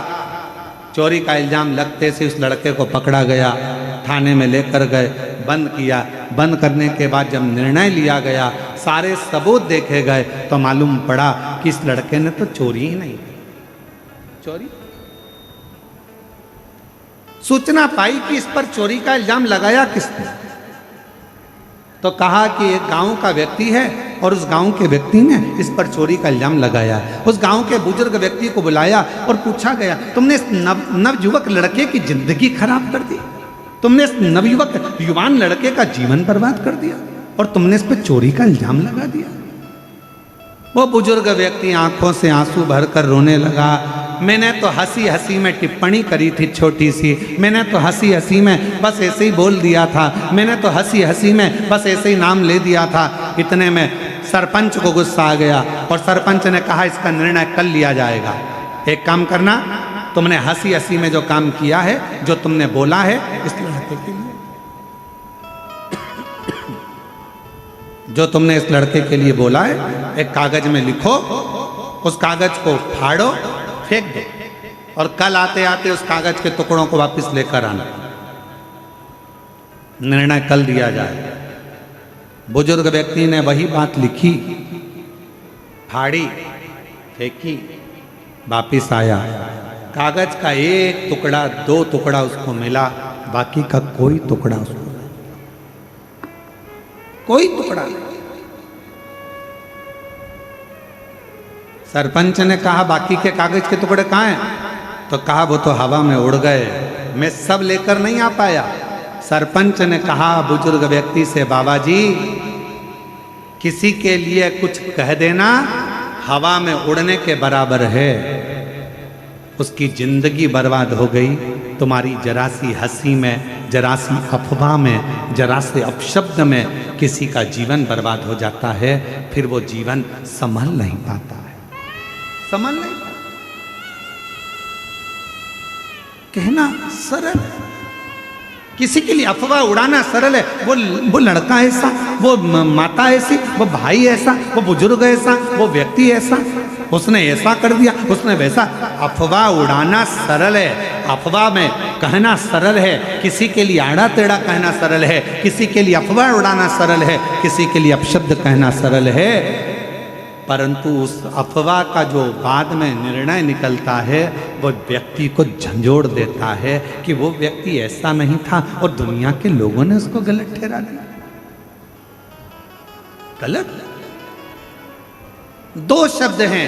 चोरी का इल्जाम लगते से उस लड़के को पकड़ा गया, थाने में लेकर गए, बंद किया। बंद करने के बाद जब निर्णय लिया गया, सारे सबूत देखे गए, तो मालूम पड़ा कि इस लड़के ने तो चोरी ही नहीं की। चोरी सूचना पाई कि इस पर चोरी का इल्जाम लगाया किसने, तो कहा कि एक गांव का व्यक्ति है और उस गांव के व्यक्ति ने इस पर चोरी का इल्जाम लगाया। उस गांव के बुजुर्ग व्यक्ति को बुलाया और पूछा गया, तुमने इस नवयुवक लड़के की जिंदगी खराब कर दी, तुमने इस नवयुवक युवान लड़के का जीवन बर्बाद कर दिया और तुमने इस पर चोरी का इल्जाम लगा दिया। वो बुजुर्ग व्यक्ति आंखों से आंसू भरकर रोने लगा। मैंने तो हंसी हंसी में टिप्पणी करी थी छोटी सी, मैंने तो हंसी हंसी में बस ऐसे ही बोल दिया था, मैंने तो हंसी हंसी में बस ऐसे ही नाम ले दिया था। इतने में सरपंच को गुस्सा आ गया और सरपंच ने कहा इसका निर्णय कल लिया जाएगा। एक काम करना, तुमने हंसी हंसी में जो काम किया है, जो तुमने बोला है, इस लड़के के लिए जो तुमने इस लड़के के लिए बोला है, एक कागज में लिखो, उस कागज को फाड़ो, फेंक दो और कल आते आते उस कागज के टुकड़ों को वापस लेकर आना। निर्णय कल दिया जाए। बुजुर्ग व्यक्ति ने वही बात लिखी, फाड़ी, फेंकी, वापिस आया। कागज का एक टुकड़ा, दो टुकड़ा उसको मिला, बाकी का कोई टुकड़ा उसको नहीं, कोई टुकड़ा नहीं। सरपंच ने कहा बाकी के कागज के टुकड़े कहाँ हैं? तो कहा वो तो हवा में उड़ गए, मैं सब लेकर नहीं आ पाया। सरपंच ने कहा बुजुर्ग व्यक्ति से, बाबा जी किसी के लिए कुछ कह देना हवा में उड़ने के बराबर है। उसकी जिंदगी बर्बाद हो गई तुम्हारी जरा सी हंसी में, जरा सी अफवाह में, जरा से अपशब्द में किसी का जीवन बर्बाद हो जाता है, फिर वो जीवन संभल नहीं पाता है, संभल नहीं पाता। कहना सरल है, किसी के लिए अफवाह उड़ाना सरल है। वो लड़का ऐसा, वो माता ऐसी, वो भाई ऐसा, वो बुजुर्ग ऐसा, वो व्यक्ति ऐसा, उसने ऐसा कर दिया, उसने वैसा। अफवाह उड़ाना सरल है, अफवाह में कहना सरल है, किसी के लिए आड़ा टेढ़ा कहना सरल है, किसी के लिए अफवाह उड़ाना सरल है, किसी के लिए अपशब्द कहना सरल है। परंतु उस अफवाह का जो बाद में निर्णय निकलता है, वो व्यक्ति को झंझोड़ देता है कि वो व्यक्ति ऐसा नहीं था और दुनिया के लोगों ने उसको गलत ठहरा दिया। गलत दो शब्द हैं,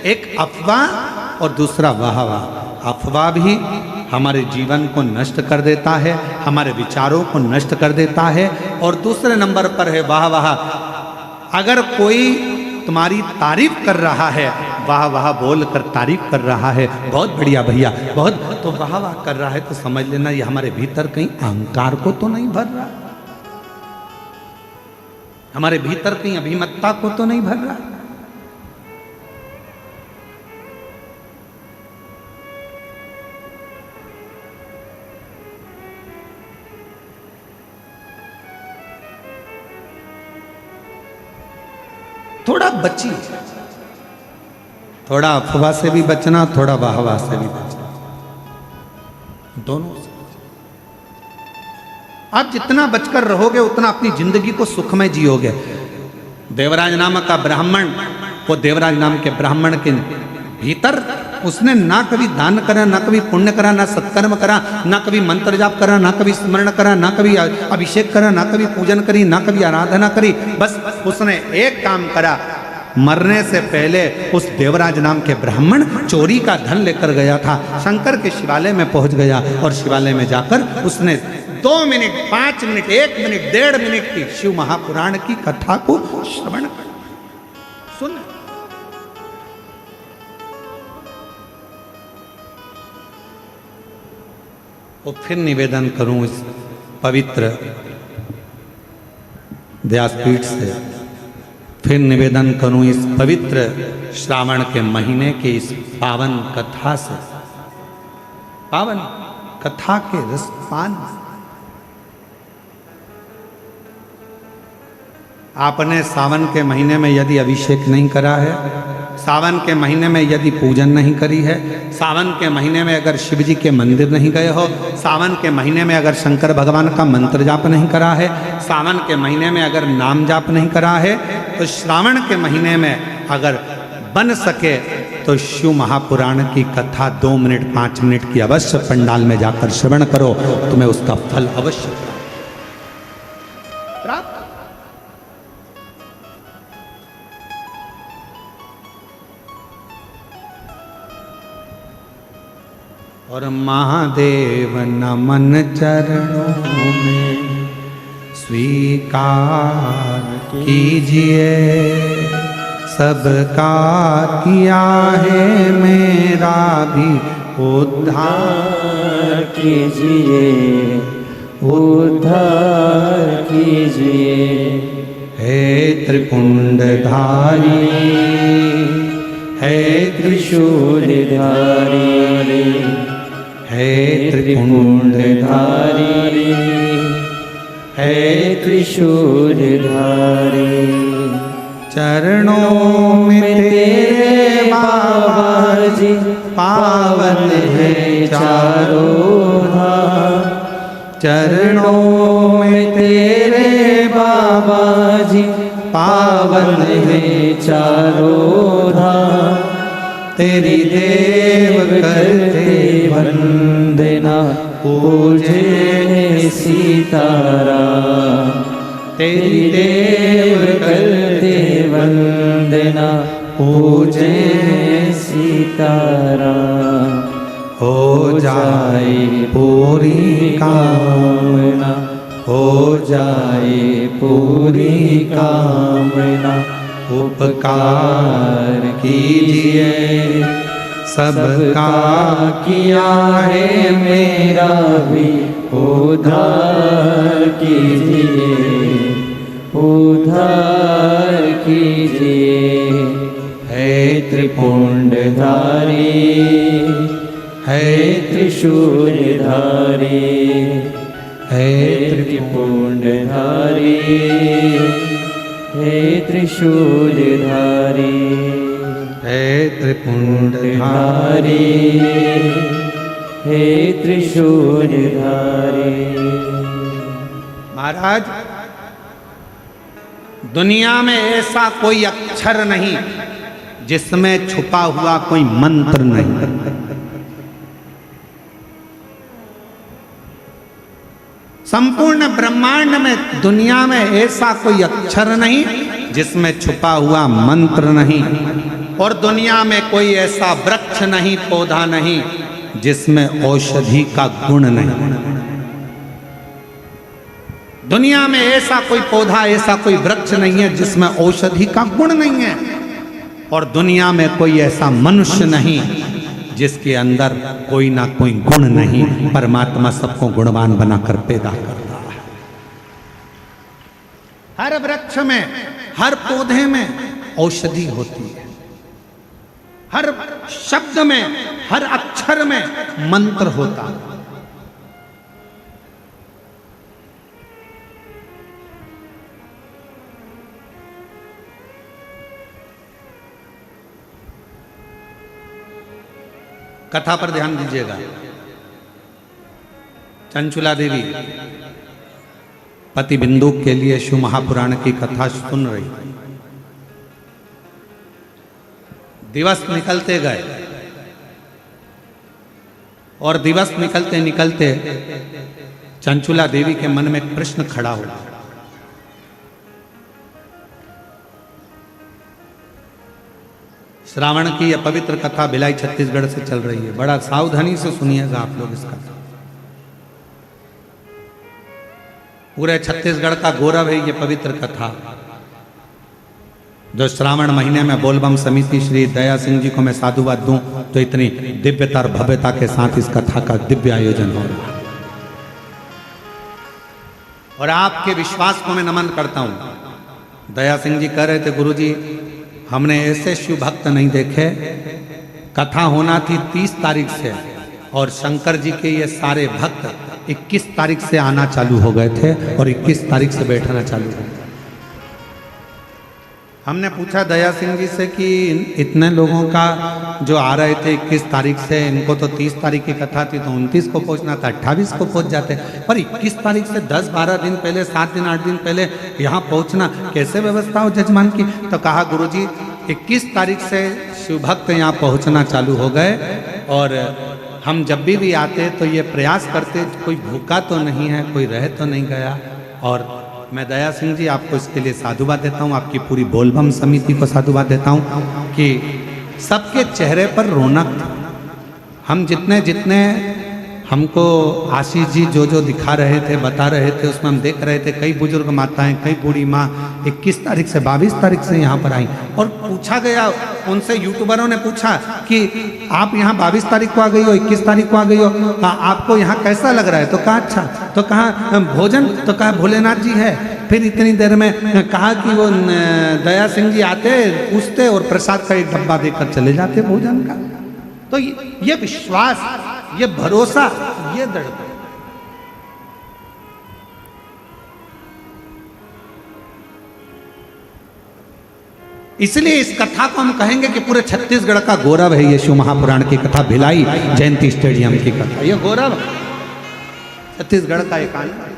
एक अफवाह और दूसरा वाहवाह। अफवाह भी हमारे जीवन को नष्ट कर देता है, हमारे विचारों को नष्ट कर देता है। और दूसरे नंबर पर है वाह-वाह। अगर कोई तुम्हारी तारीफ कर रहा है, वाह वाह बोल कर तारीफ कर रहा है, बहुत बढ़िया भैया, बहुत, तो वाह वाह कर रहा है, तो समझ लेना ये हमारे भीतर कहीं अहंकार को तो नहीं भर रहा, हमारे भीतर कहीं अभिमतता को तो नहीं भर रहा। थोड़ा बचिए, थोड़ा अफवाह से भी बचना, थोड़ा वाहवाह से भी बचना, दोनों से। आप जितना बचकर रहोगे उतना अपनी जिंदगी को सुखमय जियोगे। देवराज नामक का ब्राह्मण, वो देवराज नाम के ब्राह्मण के भीतर उसने ना कभी दान करा, ना कभी पुण्य करा, ना सत्कर्म करा, ना कभी मंत्र जाप करा, ना कभी स्मरण करा, ना कभी अभिषेक करा, ना कभी पूजन करी, ना कभी आराधना करी। बस उसने एक काम करा, मरने से पहले उस देवराज नाम के ब्राह्मण चोरी का धन लेकर गया था, शंकर के शिवालय में पहुंच गया और शिवालय में जाकर उसने 2 मिनट, 5 मिनट, 1 मिनट, 1.5 मिनट की शिव महापुराण की कथा को श्रवण कर सुन। और फिर निवेदन करूं इस पवित्र व्यासपीठ से, फिर निवेदन करूं इस पवित्र श्रावण के महीने के इस पावन कथा से, पावन कथा के रसपान। आपने सावन के महीने में यदि अभिषेक नहीं करा है, सावन के महीने में यदि पूजन नहीं करी है, सावन के महीने में अगर शिव जी के मंदिर नहीं गए हो, सावन के महीने में अगर शंकर भगवान का मंत्र जाप नहीं करा है, सावन के महीने में अगर नाम जाप नहीं करा है, तो श्रावण के महीने में अगर बन सके तो शिव महापुराण की कथा 2 मिनट 5 मिनट की अवश्य पंडाल में जाकर श्रवण करो, तुम्हें उसका फल अवश्य प्राप्त। और महादेव नमन चरणों में स्वीकार कीजिए, सबका किया है मेरा भी उद्धार कीजिए, उद्धार कीजिए। हे त्रिपुंडधारी, हे त्रिशूलधारी, हे त्रिपुंडधारी, हे त्रिशूलधारी। चरणों में तेरे बाबा जी पावन है चारों धाम, चरणों में तेरे बाबा जी पावन है चारों धाम। तेरी देव करते वंदना पूजे सीताराम, तेरी देव करते वंदना पूजे सीताराम। हो जाए पूरी कामना, हो जाए पूरी कामना। उपकार कीजिए, सबका किया है मेरा भी उद्धार कीजिए, उद्धार कीजिए। हे त्रिपुंडधारी, हे त्रिशूलधारी, हे त्रिपुंडधारी, हे त्रिशूलधारी, हे त्रिपुंडधारी, हे त्रिशूलधारी। महाराज, दुनिया में ऐसा कोई अक्षर नहीं जिसमें छुपा हुआ कोई मंत्र नहीं। संपूर्ण ब्रह्मांड में, दुनिया में ऐसा कोई अक्षर नहीं जिसमें छुपा हुआ मंत्र नहीं, और दुनिया में कोई ऐसा वृक्ष नहीं, पौधा नहीं जिसमें औषधि का गुण नहीं। दुनिया में ऐसा कोई पौधा, ऐसा कोई वृक्ष नहीं है जिसमें औषधि का गुण नहीं है, और दुनिया में कोई ऐसा मनुष्य नहीं जिसके अंदर कोई ना कोई गुण नहीं। परमात्मा सबको गुणवान बनाकर पैदा करता है। हर वृक्ष में, हर पौधे में औषधि होती है, हर शब्द में, हर अक्षर में मंत्र होता है। कथा पर ध्यान दीजिएगा। चंचुला देवी पति बिंदु के लिए शिव महापुराण की कथा सुन रही। दिवस निकलते गए, और दिवस निकलते निकलते चंचुला देवी के मन में एक प्रश्न खड़ा हुआ। श्रावण की यह पवित्र कथा भिलाई छत्तीसगढ़ से चल रही है। बड़ा सावधानी से सुनिएगा आप लोग इस कथा। पूरे छत्तीसगढ़ का गौरव है ये पवित्र कथा, जो श्रावण महीने में बोलबम समिति श्री दया सिंह जी को मैं साधुवाद दूं तो इतनी दिव्यता और भव्यता के साथ इस कथा का दिव्य आयोजन हो रहा है। और आपके विश्वास को मैं नमन करता हूं। दया सिंह जी कह रहे थे, गुरुजी हमने ऐसे शिव भक्त नहीं देखे। कथा होना थी 30 तारीख से और शंकर जी के ये सारे भक्त 21 तारीख से आना चालू हो गए थे और 21 तारीख से बैठना चालू हो गया। हमने पूछा दया सिंह जी से कि इतने लोगों का जो आ रहे थे 21 तारीख से, इनको तो 30 तारीख की कथा थी तो 29 को पहुंचना था, 28 को पहुंच जाते, पर 21 तारीख से 10-12 दिन पहले, 7 दिन 8 दिन पहले यहाँ पहुंचना कैसे व्यवस्था हो जजमान की? तो कहा गुरुजी 21 तारीख से शिव भक्त यहाँ पहुँचना चालू हो गए और हम जब भी आते तो ये प्रयास करते कोई भूखा तो नहीं है, कोई रह तो नहीं गया। और मैं दया सिंह जी आपको इसके लिए साधुवाद देता हूँ, आपकी पूरी बोलबम समिति को साधुवाद देता हूँ कि सबके चेहरे पर रौनक। हम जितने हमको आशीष जी जो दिखा रहे थे, बता रहे थे, उसमें हम देख रहे थे कई बुजुर्ग माताएं, कई बूढ़ी माँ 21 तारीख से 22 तारीख से यहाँ पर आई। और पूछा गया उनसे, यूट्यूबरों ने पूछा कि आप यहाँ 22 तारीख को आ गई हो, 21 तारीख को आ गई हो, आपको यहाँ कैसा लग रहा है? तो कहा अच्छा। तो कहा भोजन? तो कहा भोलेनाथ जी है। फिर इतनी देर में कहा कि वो दया सिंह जी आते, पूछते और प्रसाद का एक डब्बा देकर चले जाते भोजन का। तो ये विश्वास, ये भरोसा, ये दृढ़ता। इसलिए इस कथा को हम कहेंगे कि पूरे छत्तीसगढ़ का गौरव है ये शिव महापुराण की कथा, भिलाई जयंती स्टेडियम की कथा। ये गौरव छत्तीसगढ़ का एक आनंद।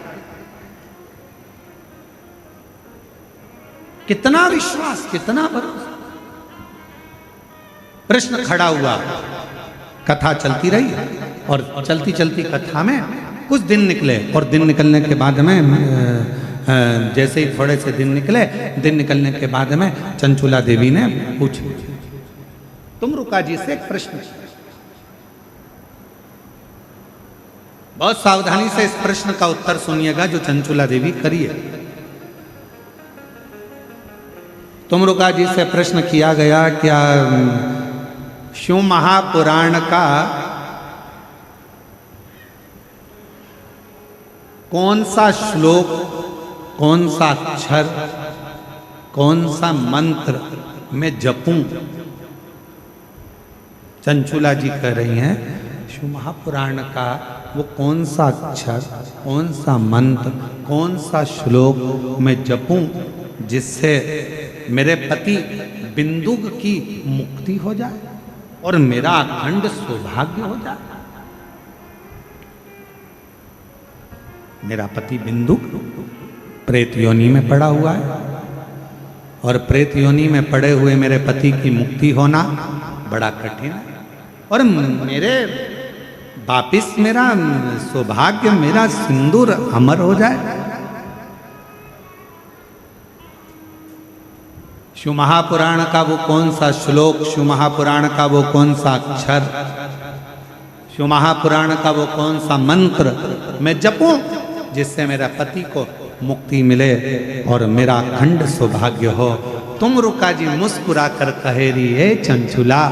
कितना विश्वास, कितना भरोसा। प्रश्न खड़ा हुआ, कथा चलती रही और चलती चलती कथा में कुछ दिन निकले और दिन निकलने के बाद में जैसे ही थोड़े से दिन निकलने के बाद में चंचुला देवी ने पूछा, तुम रुका जी से एक प्रश्न। बहुत सावधानी से इस प्रश्न का उत्तर सुनिएगा जो चंचुला देवी करिए। तुम रुका जी से प्रश्न किया गया, क्या शिव महापुराण का कौन सा श्लोक, कौन सा अक्षर, कौन सा मंत्र मैं जपूं? चंचुला जी कह रही हैं शिव महापुराण का वो कौन सा अक्षर, कौन सा मंत्र, कौन सा श्लोक मैं जपूं जिससे मेरे पति बिंदुक की मुक्ति हो जाए और मेरा अखंड सौभाग्य हो जाए। मेरा पति बिंदुक प्रेत योनि में पड़ा हुआ है और प्रेत योनि में पड़े हुए मेरे पति की मुक्ति होना बड़ा कठिन है और मेरे वापिस मेरा सौभाग्य, मेरा सिंदूर अमर हो जाए। शिव महापुराण का वो कौन सा श्लोक, शिव महापुराण का वो कौन सा अक्षर, शिव महापुराण का वो कौन सा मंत्र मैं जपूं जिससे मेरा पति को मुक्ति मिले और मेरा अखंड सौभाग्य हो? तुम रुका जी मुस्कुरा कर कहे रही है चंचुला,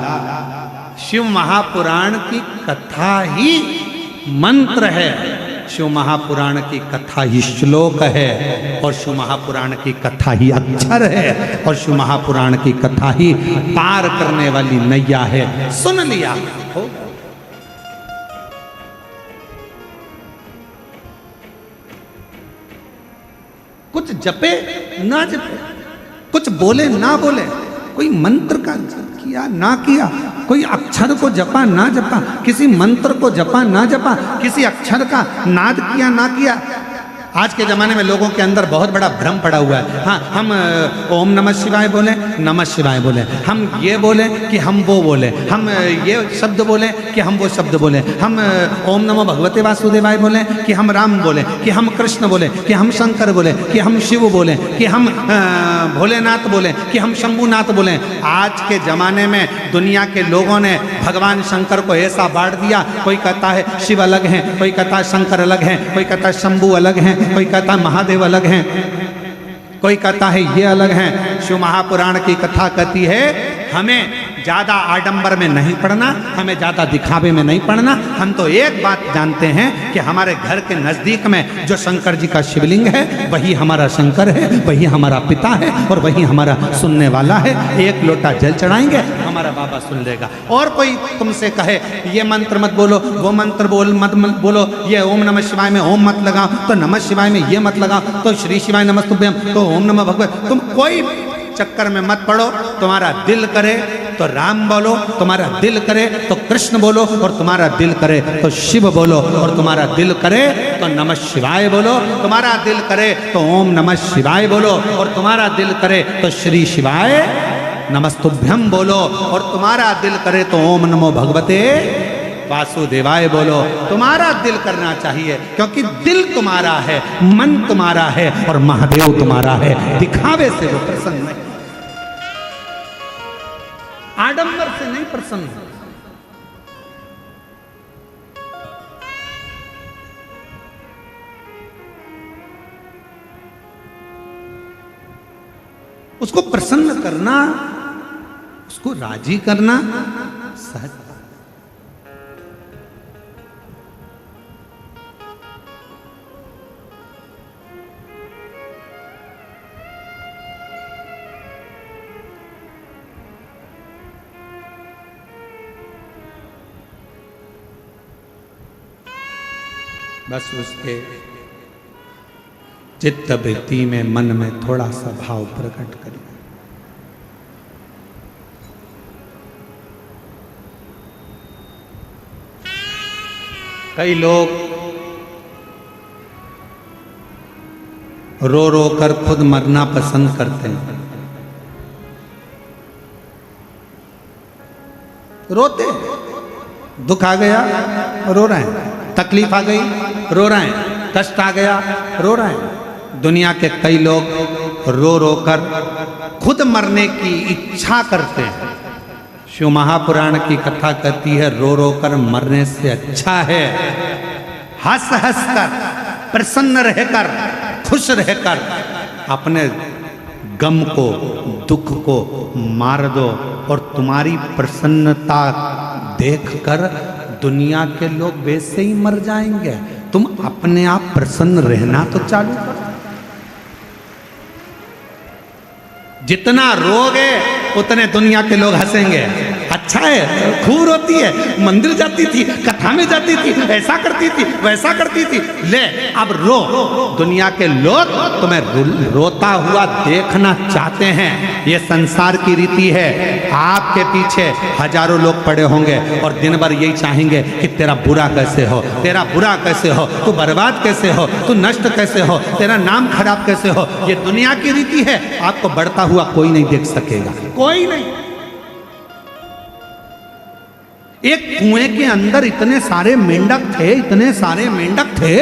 शिव महापुराण की कथा ही मंत्र है, शिव महापुराण की कथा ही श्लोक है और शिव महापुराण की कथा ही अक्षर है और शिव महापुराण की कथा ही पार करने वाली नैया है। सुन लिया हो? कुछ जपे ना जपे, कुछ बोले ना बोले, कोई मंत्र का किया ना किया, कोई अक्षर को जपा ना जपा, किसी मंत्र को जपा ना जपा, किसी अक्षर का नाद किया ना किया, आज के ज़माने में लोगों के अंदर बहुत बड़ा भ्रम पड़ा हुआ है। हाँ, हम ओम नमः शिवाय बोलें, नमः शिवाय बोलें, हम ये बोलें कि हम वो बोलें, हम ये शब्द बोलें कि हम वो शब्द बोलें, हम ओम नमो भगवते वासुदेवाय बोलें कि हम राम बोलें, कि हम कृष्ण बोलें, कि हम शंकर बोलें, कि हम शिव बोलें, कि हम भोलेनाथ बोलें, कि हम शंभुनाथ बोलें। आज के ज़माने में दुनिया के लोगों ने भगवान शंकर को ऐसा बांट दिया, कोई कहता है शिव अलग हैं, कोई कहता है शंकर अलग हैं, कोई कहता है शंभु अलग हैं, कोई कहता है महादेव अलग हैं, कोई कहता है ये अलग हैं। शिव महापुराण की कथा कहती है हमें ज़्यादा आडंबर में नहीं पड़ना, हमें ज़्यादा दिखावे में नहीं पड़ना। हम तो एक बात जानते हैं कि हमारे घर के नज़दीक में जो शंकर जी का शिवलिंग है वही हमारा शंकर है, वही हमारा पिता है और वही हमारा सुनने वाला है। एक लोटा जल चढ़ाएंगे, हमारा बाबा सुन लेगा। और कोई तुमसे कहे ये मंत्र मत बोलो, वो मंत्र मत बोलो, ये ओम नमः शिवाय में ओम मत लगाओ, तो नमः शिवाय में ये मत लगाओ, तो श्री शिवाय नमस्तुभ्यम, तो ओम नमः भगवत, तुम कोई चक्कर में मत पड़ो। तुम्हारा दिल करे तो राम बोलो, तुम्हारा दिल करे तो कृष्ण बोलो, और तुम्हारा दिल करे तो शिव बोलो, और तुम्हारा दिल करे तो नमः शिवाय बोलो, तुम्हारा दिल करे तो ओम नमः शिवाय बोलो, और तुम्हारा दिल करे तो श्री शिवाय नमस्तुभ्यम बोलो, और तुम्हारा दिल करे तो ओम नमो भगवते वासुदेवाय बोलो। तुम्हारा दिल करना चाहिए, क्योंकि दिल तुम्हारा है, मन तुम्हारा है और महादेव तुम्हारा है। दिखावे से वो प्रसन्न नहीं, आडंबर से नहीं प्रसन्न। उसको प्रसन्न करना, उसको राजी करना सहज। बस उसके चित्त वृत्ति में, मन में थोड़ा सा भाव प्रकट करिए। कई लोग रो रो कर खुद मरना पसंद करते हैं। रोते, दुख आ गया रो रहे हैं, तकलीफ आ गई रो रहे हैं, कष्ट आ गया रो रहे हैं। दुनिया के कई लोग रो रो कर खुद मरने की इच्छा करते हैं। शिव महापुराण की कथा कहती है रो रो कर मरने से अच्छा है हंस हंस कर, प्रसन्न रहकर, खुश रहकर अपने गम को, दुख को मार दो, और तुम्हारी प्रसन्नता देखकर दुनिया के लोग वैसे ही मर जाएंगे। तुम अपने आप प्रसन्न रहना तो चालू करो। जितना रोगे उतने दुनिया के लोग हंसेंगे। अच्छा है, खूब रोती है, मंदिर जाती थी, कथा में जाती थी, ऐसा करती थी, वैसा करती थी, ले अब रो। दुनिया के लोग तुम्हें रोता हुआ देखना चाहते हैं। ये संसार की रीति है। आपके पीछे हजारों लोग पड़े होंगे और दिन भर यही चाहेंगे कि तेरा बुरा कैसे हो, तेरा बुरा कैसे हो, तू बर्बाद कैसे हो, तू नष्ट कैसे हो, तेरा नाम खराब कैसे हो। ये दुनिया की रीति है। आपको बढ़ता हुआ कोई नहीं देख सकेगा, कोई नहीं। एक कुएं के अंदर इतने सारे मेंढक थे, इतने सारे मेंढक थे।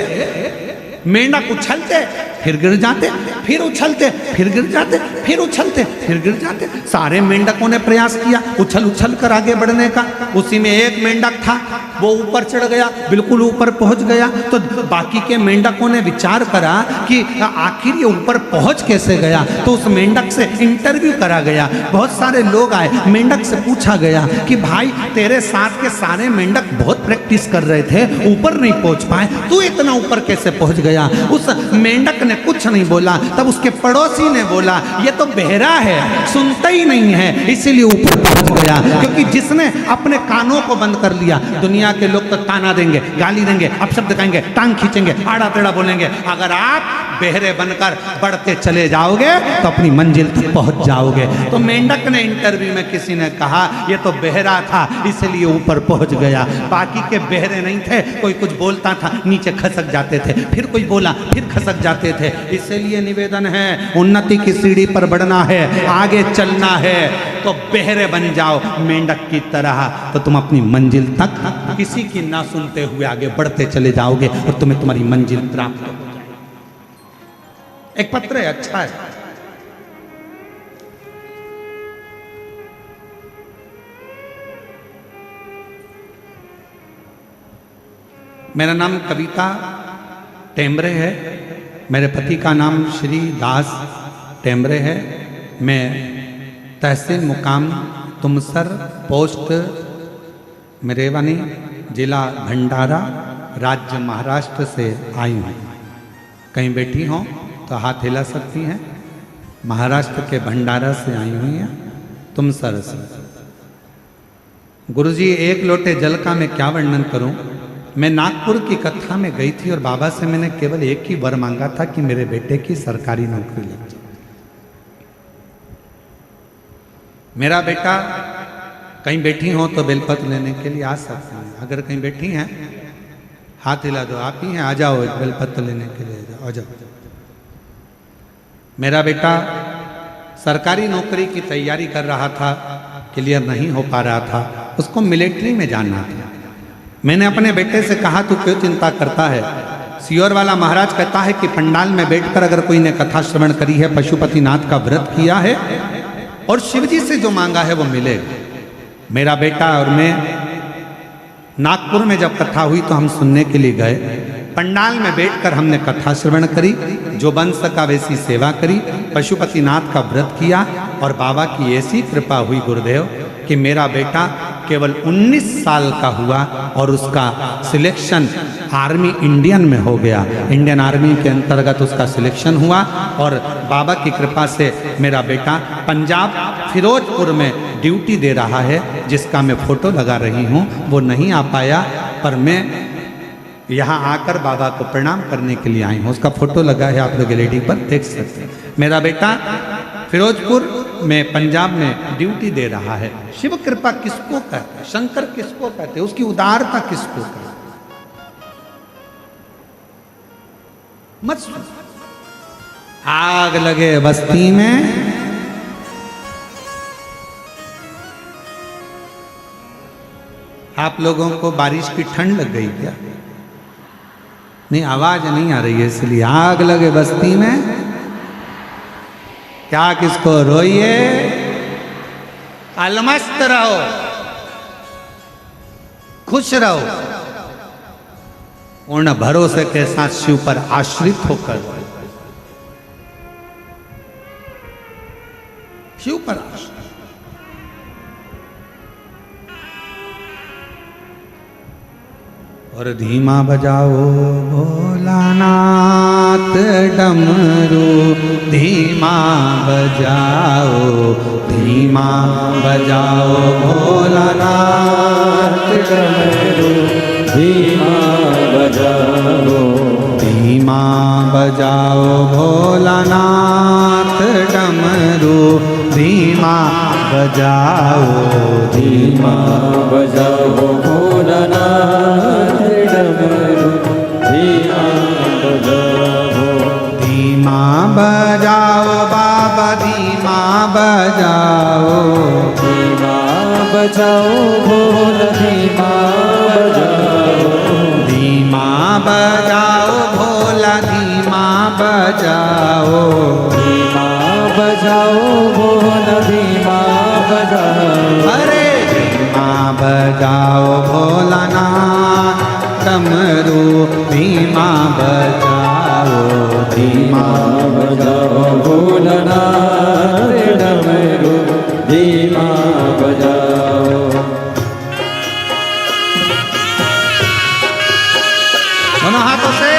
मेंढक उछलते फिर गिर जाते, फिर उछलते फिर गिर जाते, फिर उछलते फिर गिर जाते। सारे मेंढकों ने प्रयास किया उछल उछल कर आगे बढ़ने का। उसी में एक मेंढक था, वो ऊपर चढ़ गया, बिल्कुल ऊपर पहुंच गया। तो बाकी के मेंढकों ने विचार करा कि आखिर ये ऊपर पहुंच कैसे गया। तो उस मेंढक से इंटरव्यू करा गया। बहुत सारे लोग आए, मेंढक से पूछा गया कि भाई तेरे साथ के सारे मेंढक बहुत प्रैक्टिस कर रहे थे, ऊपर नहीं पहुंच पाए, तू इतना ऊपर कैसे पहुंच गया। उस मेंढक ने कुछ नहीं बोला। तब उसके पड़ोसी ने बोला ये तो बहरा है, सुनता ही नहीं है, इसीलिए ऊपर पहुंच गया। क्योंकि जिसने अपने कानों को बंद कर लिया, दुनिया के लोग तो ताना देंगे, गाली देंगे, अपशब्द कहेंगे, टांग खींचेंगे, आड़ा टेढ़ा बोलेंगे। अगर आप बहरे बनकर बढ़ते चले जाओगे तो अपनी मंजिल तक पहुंच जाओगे। तो मेंढक ने इंटरव्यू में किसी ने कहा ये तो बहरा था इसलिए ऊपर पहुंच गया, बाकी के बहरे नहीं थे, कोई कुछ बोलता था नीचे खसक जाते थे, फिर कोई बोला फिर खसक जाते थे। इसलिए निवेदन है, उन्नति की सीढ़ी पर बढ़ना है, आगे चलना है तो बहरे बन जाओ मेंढक की तरह, तो तुम अपनी मंजिल तक किसी की ना सुनते हुए आगे बढ़ते चले जाओगे और तुम्हें तुम्हारी मंजिल प्राप्त हो जाएगी। एक पत्र है, अच्छा है। मेरा नाम कविता टेम्बरे है, मेरे पति का नाम श्री दास टेम्बरे है। मैं तहसील मुकाम तुमसर, पोस्ट मेरेवानी, जिला भंडारा, राज्य महाराष्ट्र से आई हूँ। कहीं बैठी हों तो हाथ हिला सकती हैं। महाराष्ट्र के भंडारा से आई हुई हैं, तुमसर से। गुरुजी, एक लोटे जल का मैं क्या वर्णन करूं। मैं नागपुर की कथा में गई थी और बाबा से मैंने केवल एक ही वर मांगा था कि मेरे बेटे की सरकारी नौकरी लग जाए। मेरा बेटा कहीं बैठी हो तो बेलपत्र लेने के लिए आ सकते हैं। अगर कहीं बैठी हैं हाथ हिला दो, आप ही हैं, आ जाओ, एक बेलपत्र लेने के लिए आ जाओ। मेरा बेटा सरकारी नौकरी की तैयारी कर रहा था, क्लियर नहीं हो पा रहा था, उसको मिलिट्री में जाना था। मैंने अपने बेटे से कहा तू क्यों चिंता करता है। सियोर वाला महाराज कहता है कि पंडाल में बैठकर अगर कोई ने कथा श्रवण करी है, पशुपतिनाथ का व्रत किया है और शिवजी से जो मांगा है वो मिलेगा। मेरा बेटा और मैं नागपुर में जब कथा हुई तो हम सुनने के लिए गए। पंडाल में बैठकर हमने कथा श्रवण करी, जो बन सका वैसी सेवा करी, पशुपतिनाथ का व्रत किया और बाबा की ऐसी कृपा हुई गुरुदेव कि मेरा बेटा केवल 19 साल का हुआ और उसका सिलेक्शन आर्मी इंडियन में हो गया। इंडियन आर्मी के अंतर्गत उसका सिलेक्शन हुआ और बाबा की कृपा से मेरा बेटा पंजाब फिरोजपुर में ड्यूटी दे रहा है, जिसका मैं फोटो लगा रही हूँ। वो नहीं आ पाया पर मैं यहाँ आकर बाबा को प्रणाम करने के लिए आई हूँ। उसका फोटो लगा है, आप लोग एलईडी पर देख सकते हैं। मेरा बेटा फिरोजपुर में पंजाब में ड्यूटी दे रहा है। शिव कृपा किसको कहते हैं, शंकर किसको कहते हैं, उसकी उदारता किसको कहते हैं। मत सुन। आग लगे बस्ती में आप लोगों को बारिश की ठंड लग गई क्या? नहीं, आवाज नहीं आ रही है इसलिए। आग लगे बस्ती में क्या किसको रोइए, अलमस्त रहो, खुश रहो, पूर्ण भरोसे के साथ शिव पर आश्रित होकर, शिव पर आश्रित। और धीमा बजाओ भोलानाथ डमरू, धीमा बजाओ, धीमा बजाओ भोलानाथ डमरू, धीमा बजाओ, धीमा बजाओ भोलानाथ डमरू, धीमा बजाओ, धीमा बजाओ भोलानाथ डमरू, धीमा बजाओ, धीमा बजाओ बाबा, धीमा बजाओ, धीमा बजाओ भोला, धीमा बजाओ, धीमा बजाओ भोला, धीमा बजाओ, धीमा बजाओ भोला, धीमा बजाओ, अरे धीमा बजाओ भोलानाथ डमरू, धीमा बजाओ, धीमा बजाओ भोलानाथ डमरू, धीमा बजाओ। दोनों हाथों से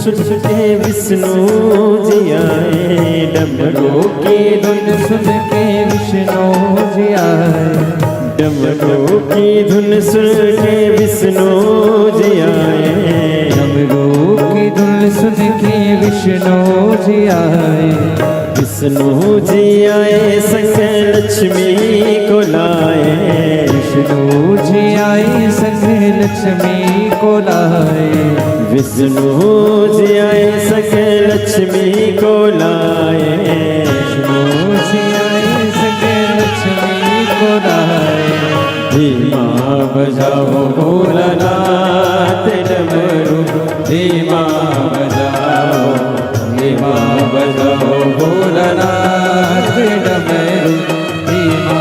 सुन के विष्णु जी आए, डमरू की धुन सुन के विष्णु जी आए, डमरू की धुन सुन के विष्णु जी आए, डमरू की धुन सुन के विष्णु जी आए, विष्णु जी आए संग लक्ष्मी को लाए, विष्णु जी आए संग लक्ष्मी को लाए, विष्णु जी आए संग लक्ष्मी को लाए, विष्णु जी आए संग लक्ष्मी को लाए। धीमा बजाओ भोलानाथ डमरू, धीमा बजाओ, धीमा बजाओ भोलानाथ डमरू, धीमा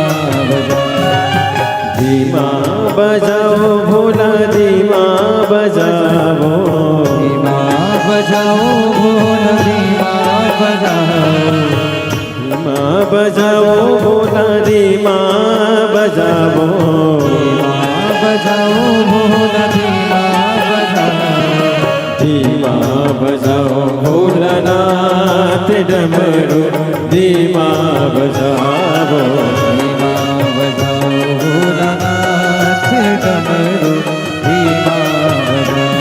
बजाओ, धीमा बजाओ भोला, धीमा बजाओ, धीमा बजाओ भोला, धीमा बजाओ, धीमा बजाओ भोला, धीमा बजाओ, धीमा बजाओ भोला, धीमा बजाओ, धीमा बजाओ भोलानाथ डमरू, धीमा बजाओ, धीमा बजाओ भोलानाथ डमरू, धीमा बजाओ।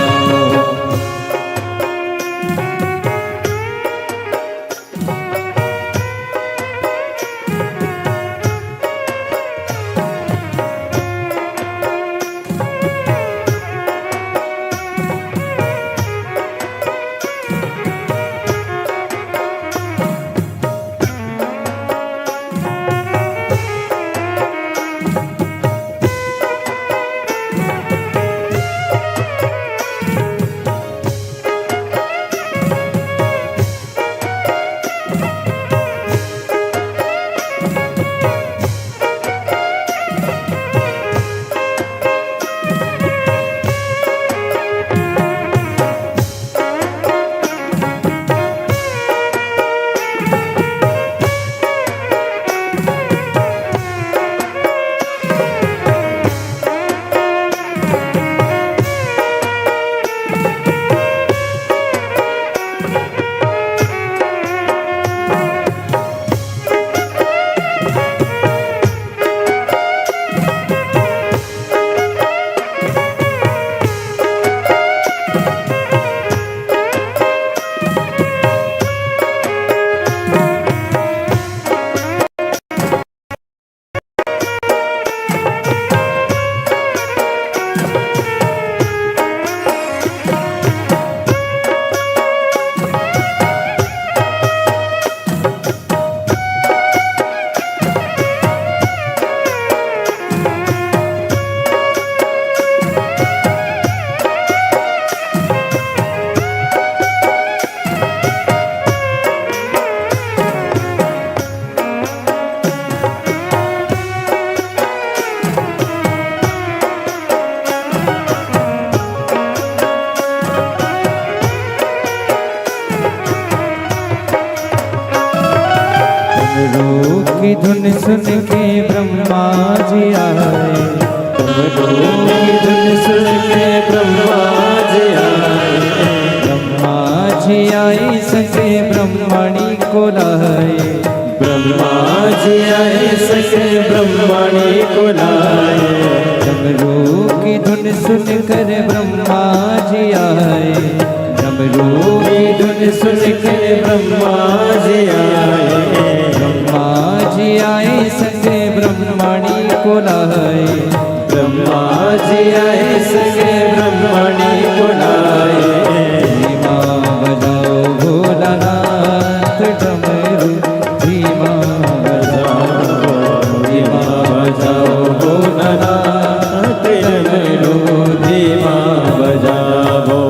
की धुन सुन के ब्रह्मा जी आए, डमरू की धुन सुन के ब्रह्मा जी आए, ब्रह्मा जी आए सके ब्रह्मणी को लाए, ब्रह्मा जी आए सके ब्रह्मणी को लाए, डमरू की धुन सुन कर ब्रह्मा जी आए, डमरू की धुन सुन के ब्रह्मा जी आए, ब्रह्मा जी आए सके ब्रह्मणी को लाए, ब्रह्मा जी आए सके ब्रह्मणी को लाए, धीमा बजाओ भोलानाथ डमरू, धीमा बजाओ, धीमा बजाओ भोलानाथ डमरू, धीमा बजाओ।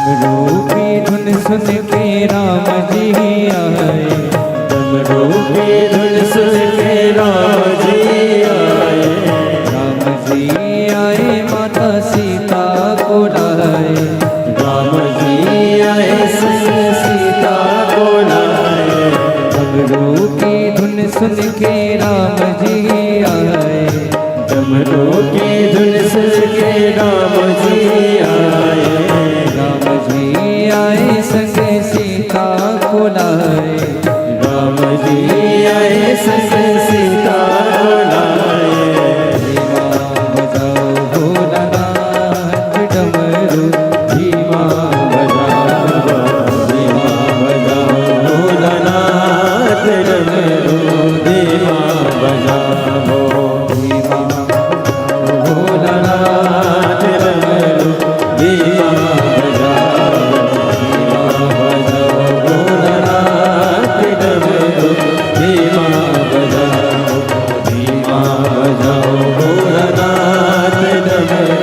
डमरू की धुन सुन के राम जी आए, डमरू की धुन सुन के राम जी आए, राम जी आए माता सीता को लाए, राम जी आए संग सीता को लाए, डमरू की धुन सुन के राम जी आए, डमरू की धुन सुन के राम जी आए, राम जी आए संग सीता को लाए, राम जी आए संग सीता को लाए, धीमा बजाओ भोलानाथ डमरू, धीमा बजाओ धीमा बजाओ भोलानाथ डमरू, धीमा बजाओ धीमा भोलानाथ डमरू, धीमा बजाओ धीमा बजाओ भोलानाथ डमरू, धीमा बजाओ धीमा बजाओ भोलानाथ डमरू,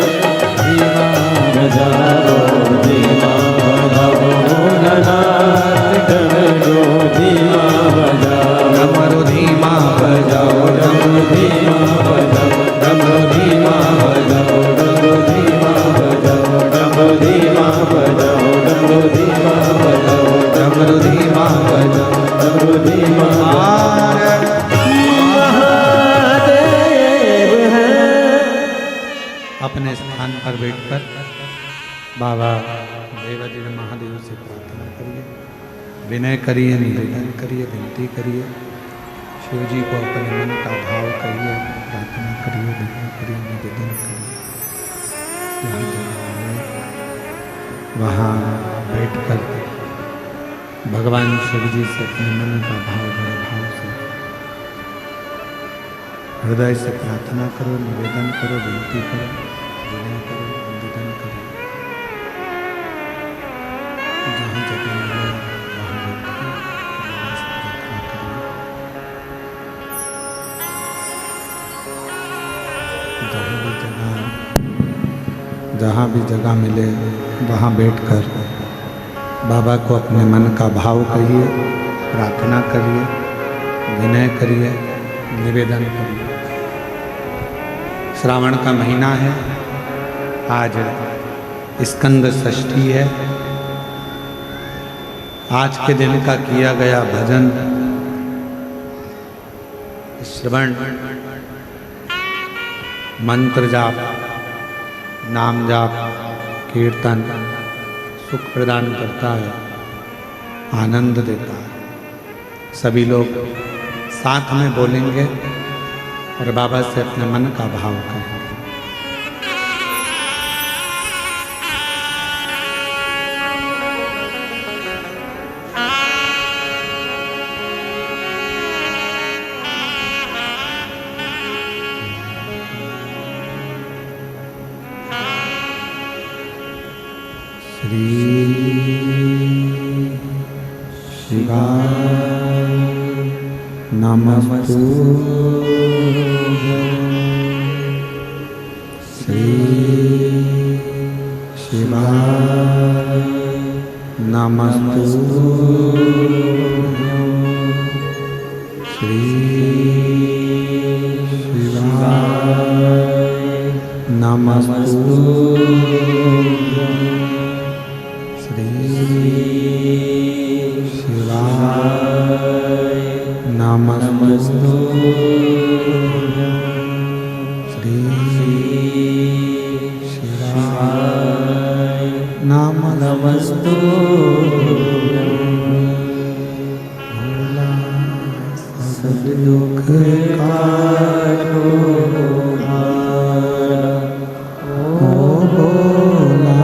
धीमा बजाओ धीमा बजाओ भोलानाथ डमरू, धीमा बजाओ डमरू धीमा बजाओ, डमरू धीमा बजाओ, डमरू धीमा बजाओ, डमरू धीमा बजाओ, डमरू धीमा बजाओ, डमरू धीमा बजाओ, डमरू धीमा बजाओ। डमरू धीमा महादेव है। अपने स्थान पर बैठकर बाबा देवादिदेव महादेव से प्रार्थना करिए, विनय करिए, निवेदन करिए, विनती करिए। शिव जी को अपने मन का भाव कहिए, प्रार्थना करिए, विनय करिए, निवेदन करिए। जहाँ जगह है वहाँ बैठकर भगवान शिव जी से अपने मन का भाव बड़े भाव से हृदय से प्रार्थना करो, निवेदन करो, विनती करो, विनय करो, निवेदन करो। जहाँ जगह मिले वहाँ बैठिए, वहाँ से प्रार्थना करिए। जहाँ भी जगह मिले वहाँ बैठकर बाबा को अपने मन का भाव कहिए, प्रार्थना करिए, विनय करिए, निवेदन करिए। श्रावण का महीना है, आज स्कंद षष्ठी है। आज के दिन का किया गया भजन, श्रवण, मंत्र जाप, नाम जाप, कीर्तन सुख प्रदान करता है, आनंद देता है। सभी लोग साथ में बोलेंगे और बाबा से अपने मन का भाव कहेंगे। श्री शिवाय नमस्तु, श्री शिवाय नमस्तु, श्री शिवाय नमस्तु, श्री शिवाय नमस्तु, श्री शिवाय नमस्तु। भोला सब दुख काटो हारा, ओ भोला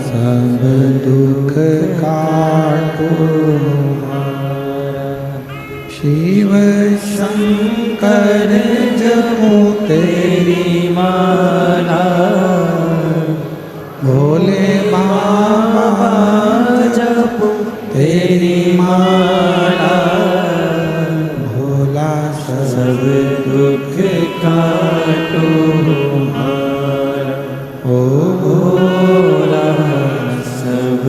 सब दुख काटो हारा। शिव शंकर जपो तेरी माला, भोले बाबा जपो तेरी माला। भोला सब दुख काटो हारा, ओ भोला सब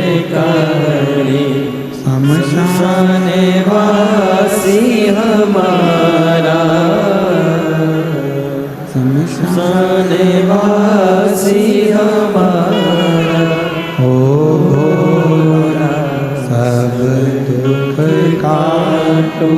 मंगलकारी शमशान वासी हमारा शमशान वासी हमारा हो भोला सब दुख काटो